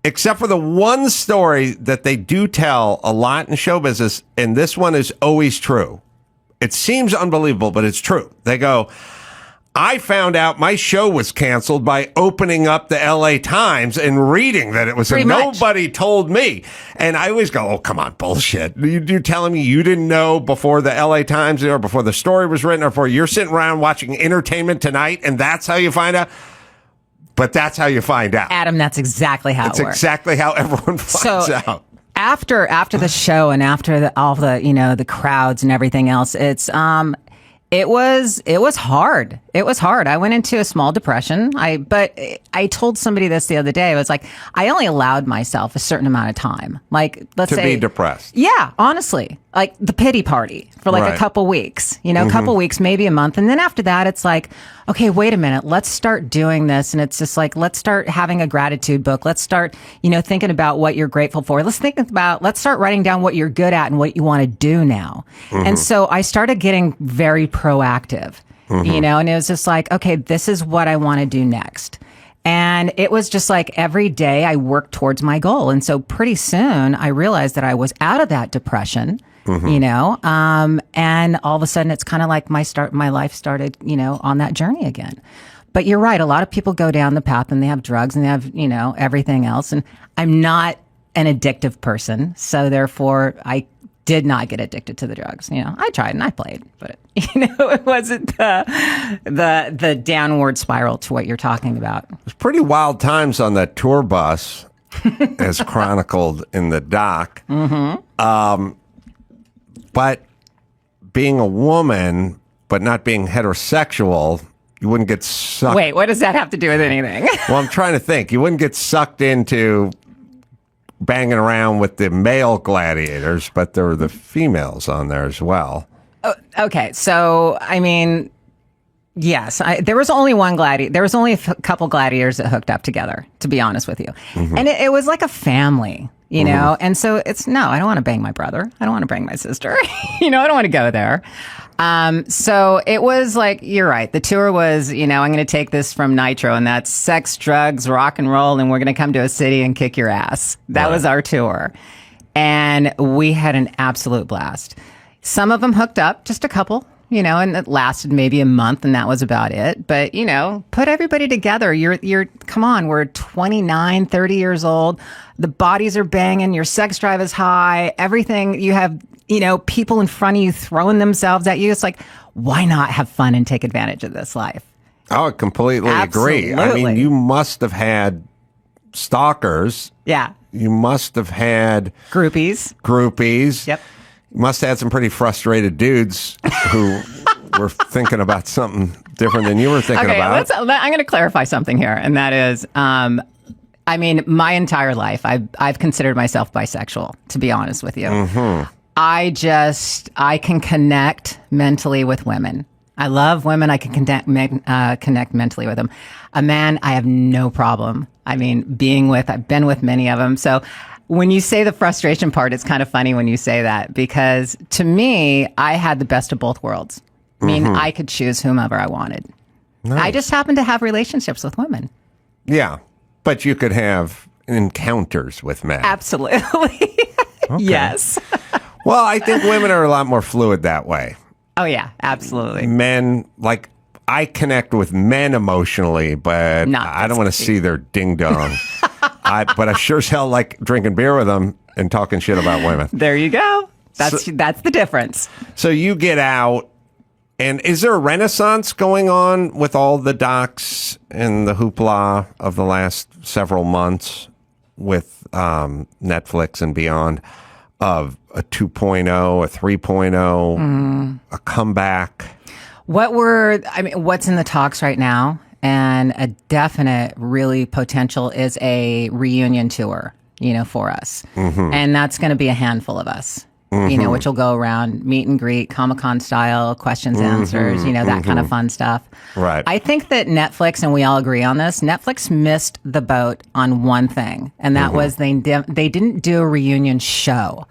except for the one story that they do tell a lot in show business, and this one is always true. It seems unbelievable, but it's true. They go, I found out my show was canceled by opening up the LA Times and reading that it was. Nobody told me. And I always go, oh, come on, bullshit. You're telling me you didn't know before the LA Times or before the story was written or before you're sitting around watching Entertainment Tonight and that's how you find out? But that's how you find out. Adam, that's exactly how it works. That's exactly how everyone finds out. After the show and after all the the crowds and everything else, it was hard. It was hard. I went into a small depression. But I told somebody this the other day. I was like, I only allowed myself a certain amount of time. Like, let's say, to be depressed. Yeah, honestly, like the pity party for like a couple weeks. A couple weeks, maybe a month, and then after that, it's like, okay, wait a minute, let's start doing this, and it's just like, let's start having a gratitude book. Let's start, thinking about what you're grateful for. Let's start writing down what you're good at and what you want to do now. And so I started getting very proactive. And it was just like, okay, this is what I want to do next. And it was just like every day I worked towards my goal. And so pretty soon I realized that I was out of that depression, and all of a sudden it's kind of like my life started, on that journey again. But you're right. A lot of people go down the path and they have drugs and they have, everything else. And I'm not an addictive person. So therefore I did not get addicted to the drugs. I tried and I played, but it wasn't the downward spiral to what you're talking about. It was pretty wild times on that tour bus, as chronicled in the doc. But being a woman, but not being heterosexual, you wouldn't get sucked. Wait, what does that have to do with anything? Well, I'm trying to think. You wouldn't get sucked into banging around with the male gladiators, but there were the females on there as well. Okay, so I mean, yes, there was only one gladiator. There was only a couple gladiators that hooked up together, to be honest with you, and it was like a family, And so I don't want to bang my brother. I don't want to bang my sister. I don't want to go there. So it was like, you're right. The tour was, I'm going to take this from Nitro, and that's sex, drugs, rock and roll, and we're going to come to a city and kick your ass. That was our tour. And we had an absolute blast. Some of them hooked up, just a couple, and it lasted maybe a month, and that was about it. But, put everybody together. Come on, we're 29, 30 years old. The bodies are banging. Your sex drive is high. Everything you have, people in front of you throwing themselves at you. It's like, why not have fun and take advantage of this life? Oh, I completely agree. I mean, you must have had stalkers. Yeah. You must have had groupies. Yep. You must have had some pretty frustrated dudes who were thinking about something different than you were thinking about. I'm going to clarify something here, and that is, I mean, my entire life, I've considered myself bisexual, to be honest with you. I can connect mentally with women. I love women. I can connect mentally with them. A man, I have no problem. I mean, I've been with many of them. So when you say the frustration part, it's kind of funny when you say that, because to me, I had the best of both worlds. I mean, I could choose whomever I wanted. Nice. I just happened to have relationships with women. Yeah, but you could have encounters with men. Absolutely. Okay. Yes. Well, I think women are a lot more fluid that way. Oh, yeah, absolutely. Men, like, I connect with men emotionally, but I don't want to see their ding-dong. But I sure as hell like drinking beer with them and talking shit about women. There you go. That's the difference. So you get out, and is there a renaissance going on with all the docs and the hoopla of the last several months with Netflix and beyond, of a 2.0, a 3.0, a comeback? What's in the talks right now, and a definite really potential, is a reunion tour, for us. And that's going to be a handful of us, which will go around, meet and greet, Comic-Con style, questions, answers, that kind of fun stuff. Right. I think that Netflix, and we all agree on this, Netflix missed the boat on one thing, and that was they didn't do a reunion show.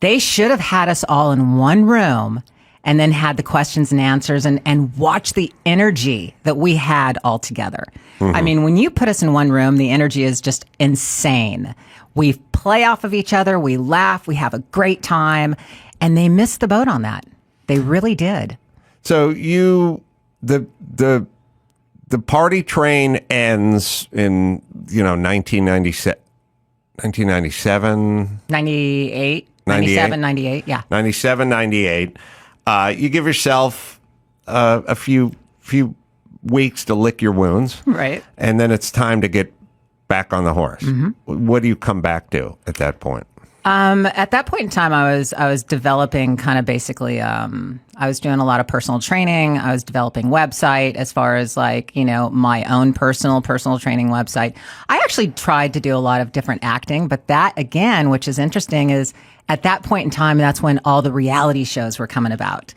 They should have had us all in one room and then had the questions and answers and watch the energy that we had all together. I mean, when you put us in one room, the energy is just insane. We play off of each other, we laugh, we have a great time, and they missed the boat on that. They really did. So the party train ends in 1997, 98, 97, 98, yeah. 97, 98. You give yourself a few weeks to lick your wounds. Right. And then it's time to get back on the horse. What do you come back to at that point? At that point in time, I was developing kind of basically, I was doing a lot of personal training. I was developing website as far as like, my own personal training website. I actually tried to do a lot of different acting, but that again, which is interesting, is at that point in time, that's when all the reality shows were coming about,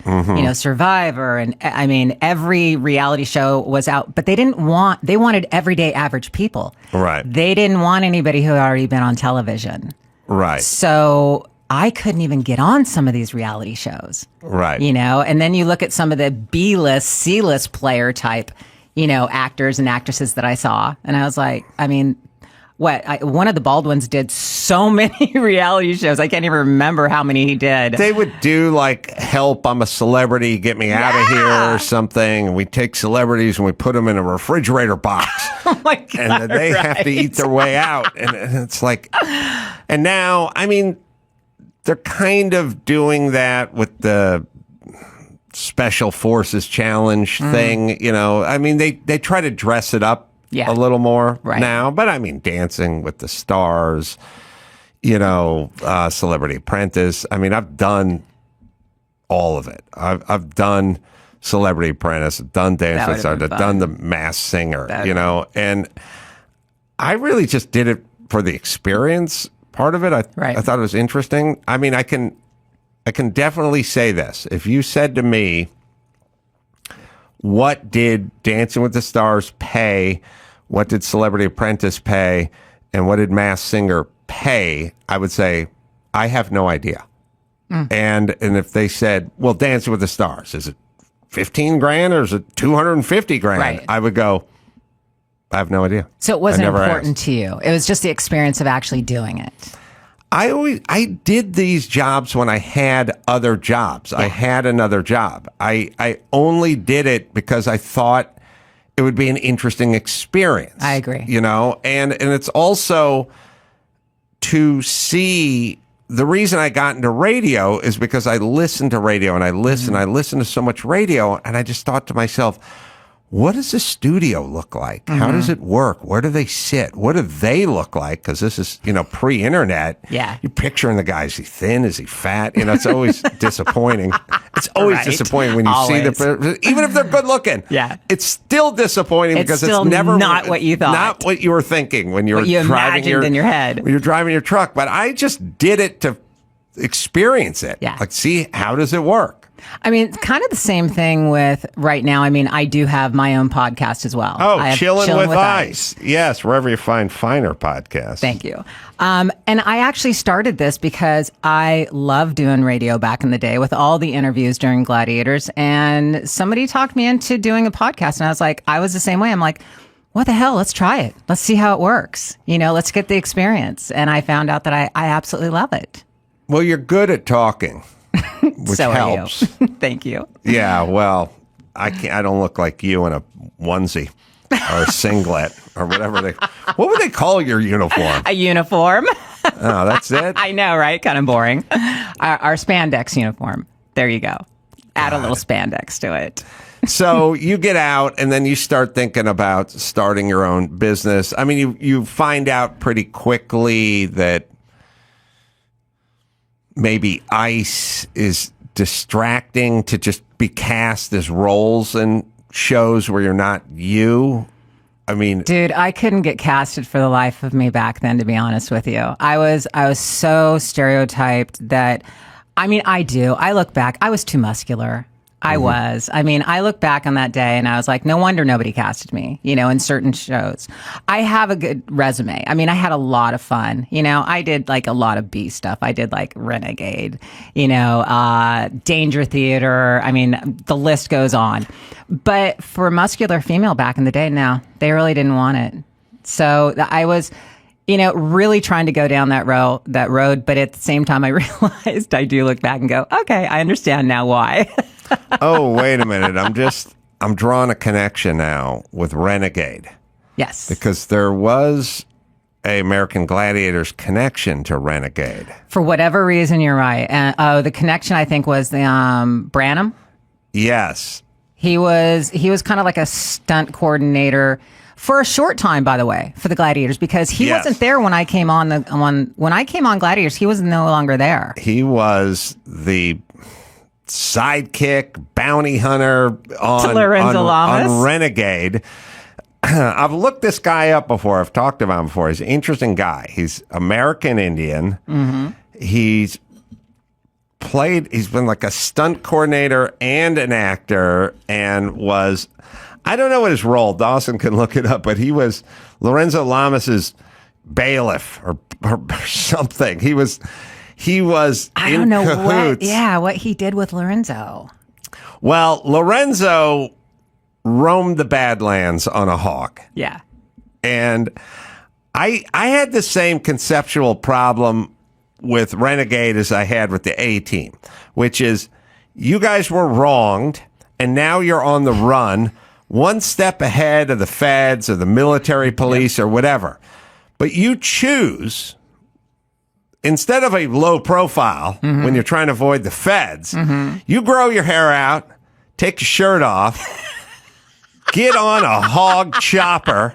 Survivor. And I mean, every reality show was out, but they wanted everyday average people. Right. They didn't want anybody who had already been on television. Right. So I couldn't even get on some of these reality shows. Right. And then you look at some of the B-list, C-list player type, actors and actresses that I saw. And I was like, I mean, one of the Baldwins did so many reality shows. I can't even remember how many he did. They would do like, help, I'm a celebrity, get me out of here or something. And we take celebrities and we put them in a refrigerator box. Oh my God, and they have to eat their way out. And it's like, and now, I mean, they're kind of doing that with the Special Forces Challenge thing. I mean, they try to dress it up a little more now, but I mean, Dancing with the Stars, Celebrity Apprentice. I mean, I've done all of it. I've done Celebrity Apprentice, I've done Dance with the Stars, I've done The Masked Singer, and I really just did it for the experience part of it. I thought it was interesting. I mean, I can definitely say this. If you said to me, what did Dancing with the Stars pay? What did Celebrity Apprentice pay? And what did Masked Singer pay? I would say, I have no idea. And if they said, well, Dancing with the Stars, is it 15 grand or is it 250 grand? Right. I would go, I have no idea. So it wasn't important to you. It was just the experience of actually doing it. I did these jobs when I had other jobs. I had another job. I only did it because I thought it would be an interesting experience. I agree. And it's also to see. The reason I got into radio is because I listened to radio and I listened to so much radio, and I just thought to myself, what does a studio look like? How does it work? Where do they sit? What do they look like? Because this is, pre-internet. Yeah. You're picturing the guy. Is he thin? Is he fat? It's always disappointing. It's always disappointing when you see even if they're good looking. Yeah. It's still disappointing because still it's never not what you thought. Not what you were thinking when you were driving in your head. When you're driving your truck. But I just did it to experience it. Yeah. Like, see, how does it work? I mean, kind of the same thing with right now. I mean, I do have my own podcast as well. Oh, Chilling with Ice. Yes, wherever you find finer podcasts. Thank you. And I actually started this because I loved doing radio back in the day with all the interviews during Gladiators. And somebody talked me into doing a podcast. And I was the same way. I'm like, what the hell? Let's try it. Let's see how it works. Let's get the experience. And I found out that I absolutely love it. Well, you're good at talking. Which so helps. Are you. Thank you. Yeah, well, I don't look like you in a onesie or a singlet or whatever what would they call your uniform? A uniform. Oh, that's it? I know, right? Kind of boring. Our spandex uniform. There you go. Add a little spandex to it. So you get out and then you start thinking about starting your own business. I mean, you find out pretty quickly that maybe ice is distracting to just be cast as roles in shows where you're not you. I mean, dude, I couldn't get casted for the life of me back then, to be honest with you. I was so stereotyped that, I mean, I look back, I was too muscular. I was. I mean, I look back on that day and I was like, no wonder nobody casted me, in certain shows. I have a good resume. I mean, I had a lot of fun. I did like a lot of B stuff. I did like Renegade, Danger Theater. I mean, the list goes on. But for a muscular female back in the day, no, they really didn't want it. So I was, really trying to go down that road. But at the same time, I realized I do look back and go, okay, I understand now why. Oh, wait a minute. I'm drawing a connection now with Renegade. Yes. Because there was a American Gladiators connection to Renegade. For whatever reason, you're right. And the connection, I think, was the Branham. Yes. He was kind of like a stunt coordinator. for a short time, by the way, for the Gladiators, because he Yes. wasn't there when I came on when I came on Gladiators. He was no longer there. He was the sidekick bounty hunter on Lorenzo Lamas? on Renegade. I've looked this guy up before. I've talked about him before. He's an interesting guy. He's American Indian. He's been like a stunt coordinator and an actor, and I don't know what his role, Dawson can look it up, but he was Lorenzo Lamas's bailiff or something. He was I in don't know cahoots. what he did with Lorenzo. Well, Lorenzo roamed the Badlands on a hawk. Yeah. And I had the same conceptual problem with Renegade as I had with the A-Team, which is you guys were wronged, and now you're on the run, one step ahead of the feds or the military police or whatever. But you choose, instead of a low profile when you're trying to avoid the feds, you grow your hair out, take your shirt off, get on a hog chopper.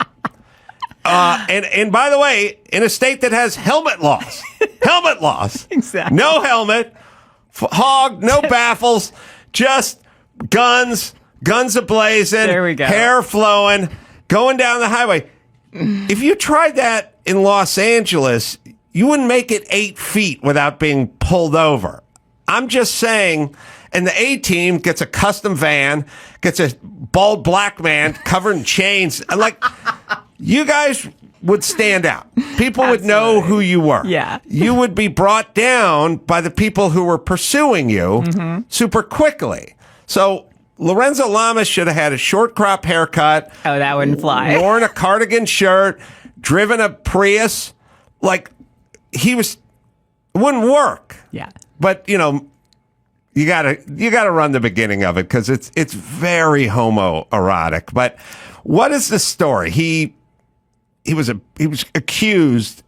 And by the way, in a state that has helmet laws, Exactly. no helmet, hog, no baffles, just guns ablazing, There we go. hair flowing, going down the highway. If you tried that in Los Angeles, you wouldn't make it 8 feet without being pulled over. I'm just saying. And the A-Team gets a custom van, gets a bald black man covered in chains. Like, you guys would stand out. People would know who you were. Yeah. You would be brought down by the people who were pursuing you super quickly. So Lorenzo Lamas should have had a short crop haircut. Oh, that wouldn't fly. Worn a cardigan shirt, driven a Prius. Like, it wouldn't work. Yeah. But, you gotta run the beginning of it because it's very homoerotic. But what is the story? He was accused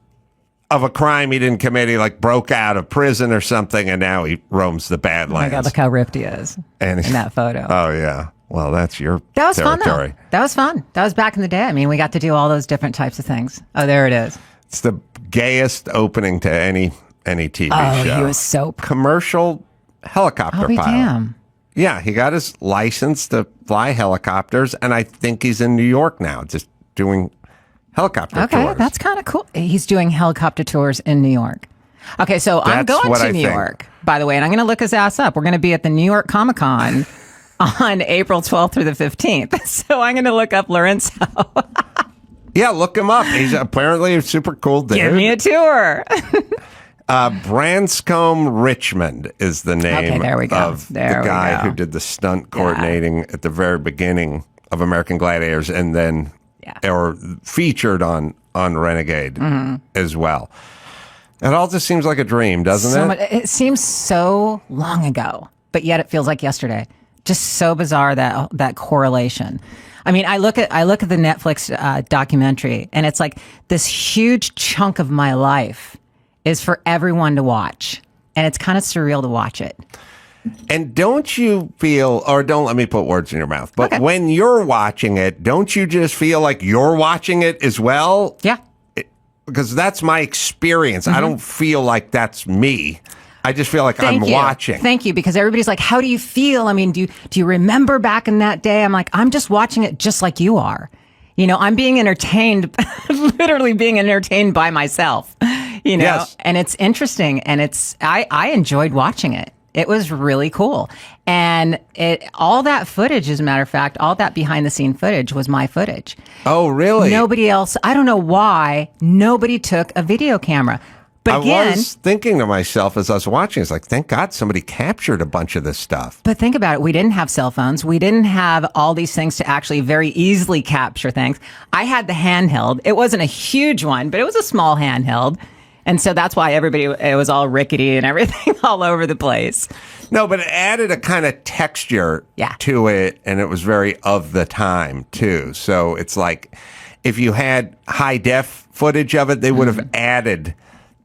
of a crime he didn't commit. He broke out of prison or something, and now he roams the Oh my Badlands. God, look how ripped he is And in that photo. Oh yeah. Well, that's your That was territory. fun, though. That was fun. That was back in the day. I mean, we got to do all those different types of things. Oh, there it is. It's the gayest opening to any TV Oh, show. he was so... Commercial helicopter I'll be pilot. damn. Yeah, he got his license to fly helicopters, and I think he's in New York now, just doing helicopter Okay, tours. that's kind of cool. He's doing helicopter tours in New York. Okay, so I'm That's going what to I New think. York, by the way, and I'm going to look his ass up. We're going to be at the New York Comic Con on April 12th through the 15th. So I'm going to look up Lorenzo. Yeah, look him up. He's apparently a super cool dude. Give me a tour. Branscombe Richmond is the name Okay, there we go. of There the we guy go. who did the stunt coordinating at the very beginning of American Gladiators, and then or featured on Renegade as well. It all just seems like a dream, doesn't it? It seems so long ago, but yet it feels like yesterday. Just so bizarre that correlation. I mean, I look at the Netflix documentary, and it's like this huge chunk of my life is for everyone to watch, and it's kind of surreal to watch it. And don't you feel, or don't let me put words in your mouth, but Okay. when you're watching it, don't you just feel like you're watching it as well? Yeah. Because that's my experience. I don't feel like that's me. I just feel like I'm watching. Thank you, because everybody's like, "How do you feel?" I mean, do you remember back in that day? I'm like, I'm just watching it just like you are. I'm being entertained, literally being entertained by myself. Yes. And it's interesting, and I enjoyed watching it. It was really cool. And all that footage, as a matter of fact, all that behind the scene footage was my footage. Oh, really? Nobody else, I don't know why nobody took a video camera. But I again, was thinking to myself as I was watching, it's like, thank God somebody captured a bunch of this stuff. but think about it. We didn't have cell phones. We didn't have all these things to actually very easily capture things. I had the handheld. It wasn't a huge one, but it was a small handheld. And so that's why it was all rickety and everything all over the place. No, but it added a kind of texture Yeah. to it, and it was very of the time, too. So it's like if you had high def footage of it, they would have added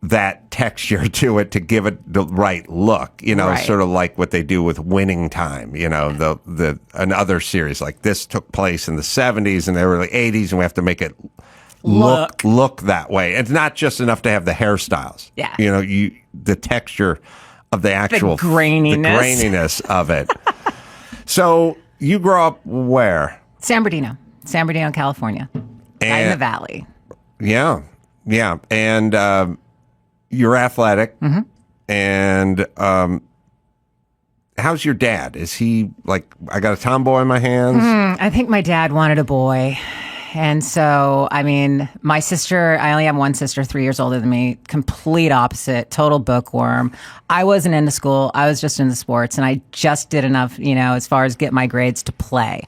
that texture to it to give it the right look, Right. sort of like what they do with Winning Time, the another series like this took place in the 70s and the early 80s, and we have to make it look that way. It's not just enough to have the hairstyles. Yeah. The texture of the actual graininess of it. So you grew up where? San Bernardino, California, right in the valley. Yeah. And you're athletic. Mm-hmm. And how's your dad? Is he like, I got a tomboy in my hands? I think my dad wanted a boy. And so, I mean, my sister, I only have one sister, 3 years older than me, complete opposite, total bookworm. I wasn't into school. I was just into sports, and I just did enough, as far as get my grades to play.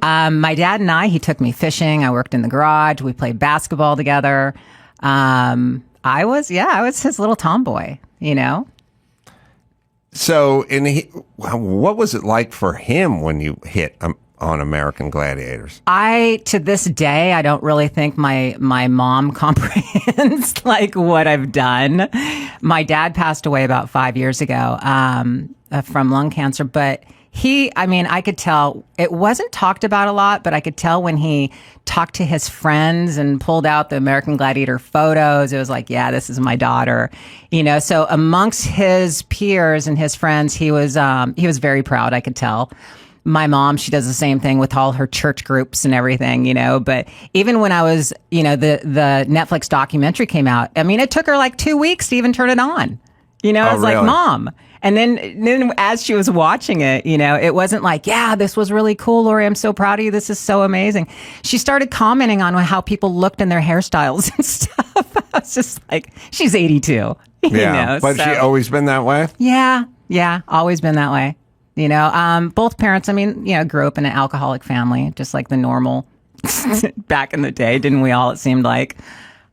My dad and he took me fishing. I worked in the garage. We played basketball together. I was his little tomboy, So, what was it like for him when you hit on American Gladiators? To this day, I don't really think my mom comprehends like what I've done. My dad passed away about 5 years ago from lung cancer, but I could tell it wasn't talked about a lot, but I could tell when he talked to his friends and pulled out the American Gladiator photos, it was like, yeah, this is my daughter, so amongst his peers and his friends, he was very proud. I could tell. My mom, she does the same thing with all her church groups and everything, but even when I was, the Netflix documentary came out, it took her like 2 weeks to even turn it on, I was really? like, Mom. And then as she was watching it, it wasn't like, yeah, this was really cool, Lori, I'm so proud of you. This is so amazing. She started commenting on how people looked in their hairstyles and stuff. I was just like, she's 82. But she always been that way? Yeah, always been that way. Both parents, grew up in an alcoholic family, just like the normal back in the day, didn't we all, it seemed like.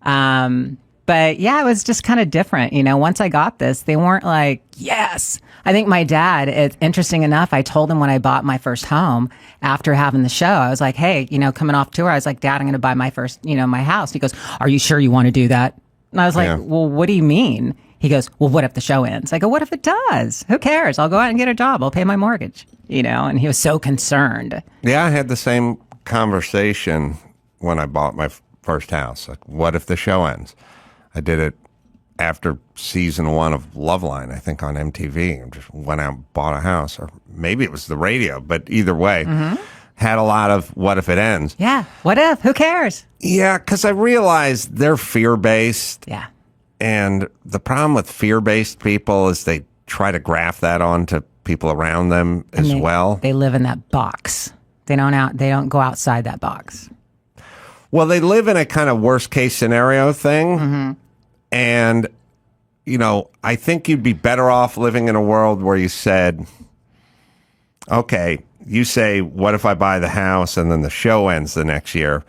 But yeah, it was just kind of different. Once I got this, they weren't like, yes. I think my dad, it's interesting enough, I told him when I bought my first home after having the show, I was like, hey, coming off tour, I was like, Dad, I'm going to buy my first, my house. He goes, are you sure you want to do that? And I was like, well, what do you mean? He goes, well, what if the show ends? I go, what if it does? Who cares? I'll go out and get a job. I'll pay my mortgage, and he was so concerned. Yeah, I had the same conversation when I bought my first house. Like, what if the show ends? I did it after season 1 of Loveline, I think on MTV, and just went out and bought a house. Or maybe it was the radio, but either way, had a lot of what if it ends. Yeah, what if? Who cares? Yeah, because I realized they're fear-based. Yeah. And the problem with fear-based people is they try to graft that onto people around them as well. They live in that box. They don't go outside that box. Well, they live in a kind of worst-case scenario thing. And, I think you'd be better off living in a world where you said, okay, you say, what if I buy the house and then the show ends the next year?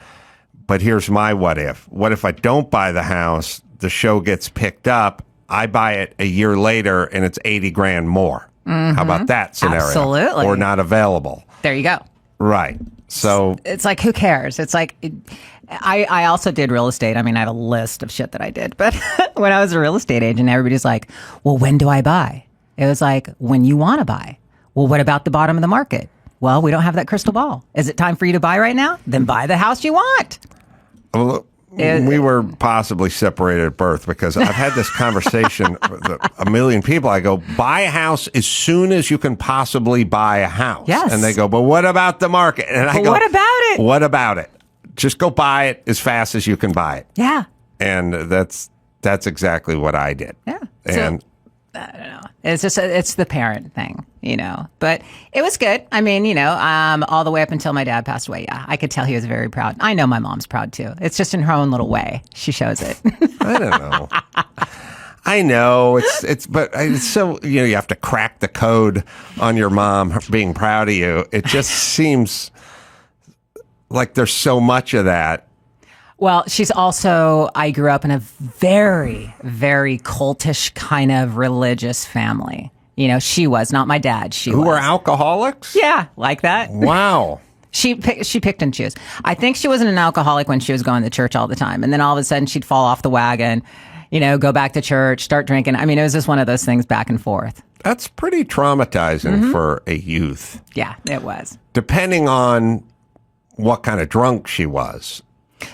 But here's my what if. What if I don't buy the house? The show gets picked up, I buy it a year later, and it's $80,000 more. How about that scenario? Absolutely. Or not available. There you go. Right. So it's like, who cares? It's like, I also did real estate. I have a list of shit that I did. But when I was a real estate agent, everybody's like, well, when do I buy? It was like, when you want to buy. Well, what about the bottom of the market? Well, we don't have that crystal ball. Is it time for you to buy right now? Then buy the house you want. Well, we were possibly separated at birth, because I've had this conversation with a million people. I go, buy a house as soon as you can possibly buy a house. Yes. And they go, but what about the market? And I go, what about it? What about it? Just go buy it as fast as you can buy it. Yeah. And that's exactly what I did. Yeah. And I don't know. It's just it's the parent thing, But it was good. All the way up until my dad passed away. Yeah, I could tell he was very proud. I know my mom's proud too. It's just in her own little way. She shows it. I don't know. I know but it's so, you have to crack the code on your mom being proud of you. It just seems like there's so much of that. Well, I grew up in a very, very cultish kind of religious family. She was, not my dad. Who were alcoholics? Yeah, like that. Wow. She picked and chose. I think she wasn't an alcoholic when she was going to church all the time. And then all of a sudden she'd fall off the wagon. go back to church, start drinking. I mean, it was just one of those things back and forth. That's pretty traumatizing for a youth. Yeah, it was. Depending on what kind of drunk she was.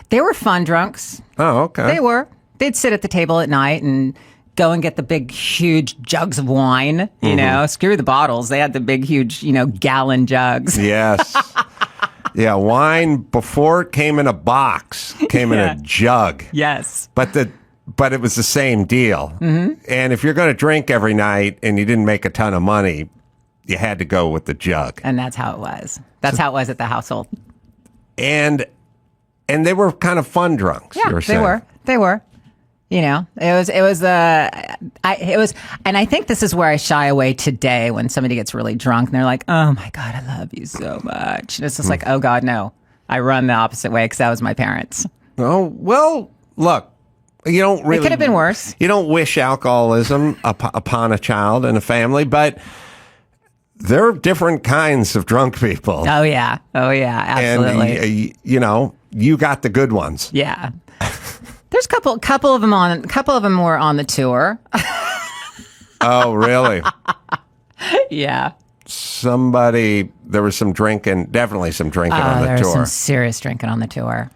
They were fun drunks. Oh, okay. They were. They'd sit at the table at night and go and get the big, huge jugs of wine. You know, screw the bottles. They had the big, huge, gallon jugs. Yes. Yeah, wine before it came in a box, came in a jug. Yes. But it was the same deal. And if you're going to drink every night and you didn't make a ton of money, you had to go with the jug. And that's how it was. That's how it was at the household. And they were kind of fun drunks. Yeah, you were saying. They were. It was, and I think this is where I shy away today when somebody gets really drunk and they're like, oh my God, I love you so much. And it's just like, oh God, no. I run the opposite way because that was my parents. Oh, well, look, you don't really. It could have been worse. You don't wish alcoholism upon a child and a family, but there are different kinds of drunk people. Oh, yeah. Absolutely. And, you got the good ones. Yeah. There's a couple of them were on the tour. Oh, really? Yeah. There was some drinking, definitely some drinking on the there tour. was some serious drinking on the tour.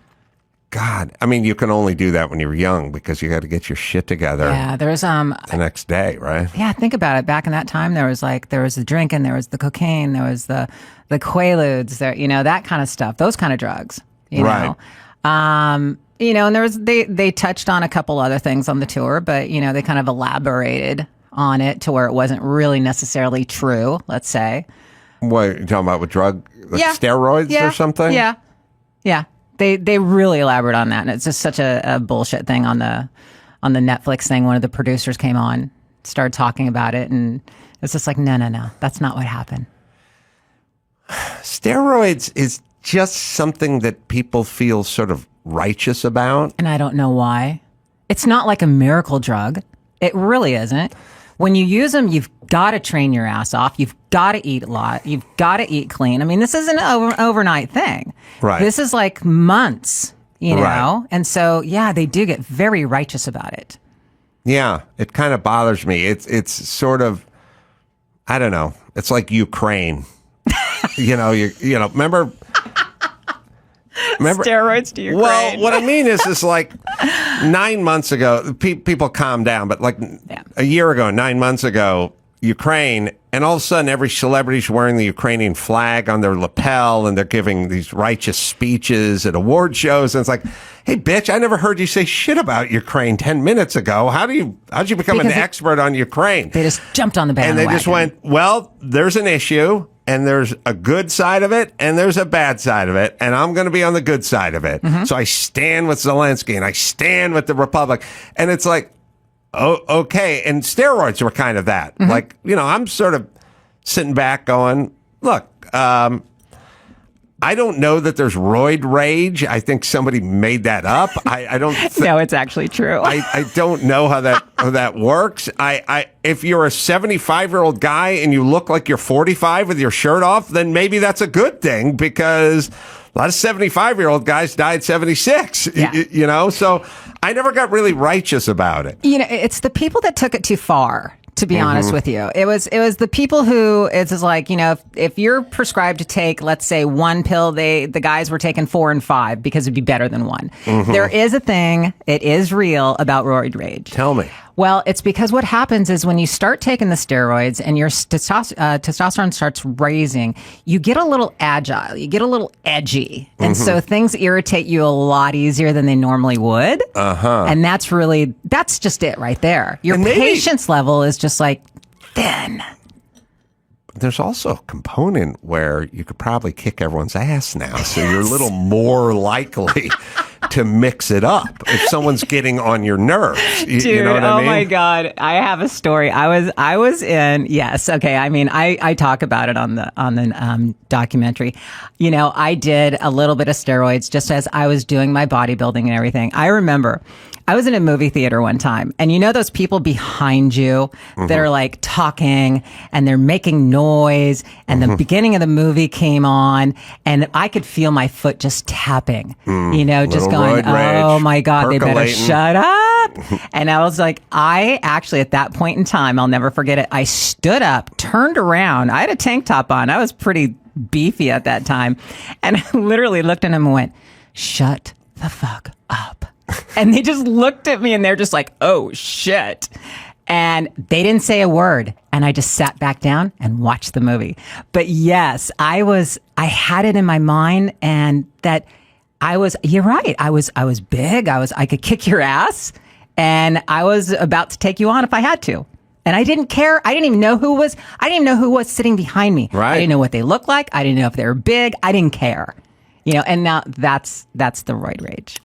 God, I mean, you can only do that when you're young because you got to get your shit together. Yeah, there was the next day, right? Yeah, think about it. Back in that time, there was the drinking, there was the cocaine, there was the Quaaludes, that kind of stuff, those kind of drugs. Right. And there was they touched on a couple other things on the tour, but they kind of elaborated on it to where it wasn't really necessarily true. Let's say. What you talking about with steroids or something? Yeah. They really elaborate on that, and it's just such a bullshit thing on the Netflix thing. One of the producers came on, started talking about it, and it's just like, no, that's not what happened. Steroids is just something that people feel sort of righteous about. And I don't know why. It's not like a miracle drug. It really isn't. When you use them, you've got to train your ass off. You've got to eat a lot. You've got to eat clean. I mean, this isn't an overnight thing. Right. This is like months, Right. And so, yeah, they do get very righteous about it. Yeah, it kind of bothers me. It's sort of, I don't know. It's like Ukraine. Remember steroids to Ukraine. Well, what I mean is like 9 months ago, people calm down, but like a year ago, 9 months ago, Ukraine, and all of a sudden every celebrity's wearing the Ukrainian flag on their lapel and they're giving these righteous speeches at award shows. And it's like, hey, bitch, I never heard you say shit about Ukraine 10 minutes ago. How'd you become an expert on Ukraine? They just jumped on the bandwagon. And they just went, well, there's an issue. And there's a good side of it, and there's a bad side of it, and I'm going to be on the good side of it. So I stand with Zelensky, and I stand with the Republic. And it's like, oh, okay. And steroids were kind of that. Like, I'm sort of sitting back going, look, I don't know that there's roid rage. I think somebody made that up. I don't. No, it's actually true. I don't know how that works. If you're a 75-year-old guy and you look like you're 45 with your shirt off, then maybe that's a good thing because a lot of 75-year-old guys died 76. Yeah. So I never got really righteous about it. It's the people that took it too far. To be honest with you, it was the people who it's just like, if you're prescribed to take, let's say, one pill, the guys were taking 4 and 5 because it'd be better than one. There is a thing, it is real about roid rage. Tell me. Well, it's because what happens is when you start taking the steroids and your testosterone starts raising, you get a little agile, you get a little edgy. And so things irritate you a lot easier than they normally would. And that's just it right there. Your patience level is just like thin. There's also a component where you could probably kick everyone's ass now. So you're a little more likely to mix it up if someone's getting on your nerves. Dude, you know what I mean? Oh my God. I have a story. I was in, yes. Okay. I mean, I talk about it on the documentary. I did a little bit of steroids just as I was doing my bodybuilding and everything. I remember I was in a movie theater one time, and those people behind you that are like talking and they're making noise, and the beginning of the movie came on, and I could feel my foot just tapping, just going, oh my God, they better shut up. And I was like, I actually, at that point in time, I'll never forget it. I stood up, turned around. I had a tank top on. I was pretty beefy at that time. And I literally looked at him and went, shut the fuck up. And they just looked at me and they're just like, oh shit. And they didn't say a word. And I just sat back down and watched the movie. But yes, I had it in my mind, and that you're right. I was big. I could kick your ass, and I was about to take you on if I had to. And I didn't care. I didn't even know who was sitting behind me. Right. I didn't know what they looked like. I didn't know if they were big. I didn't care. And now that's the roid rage.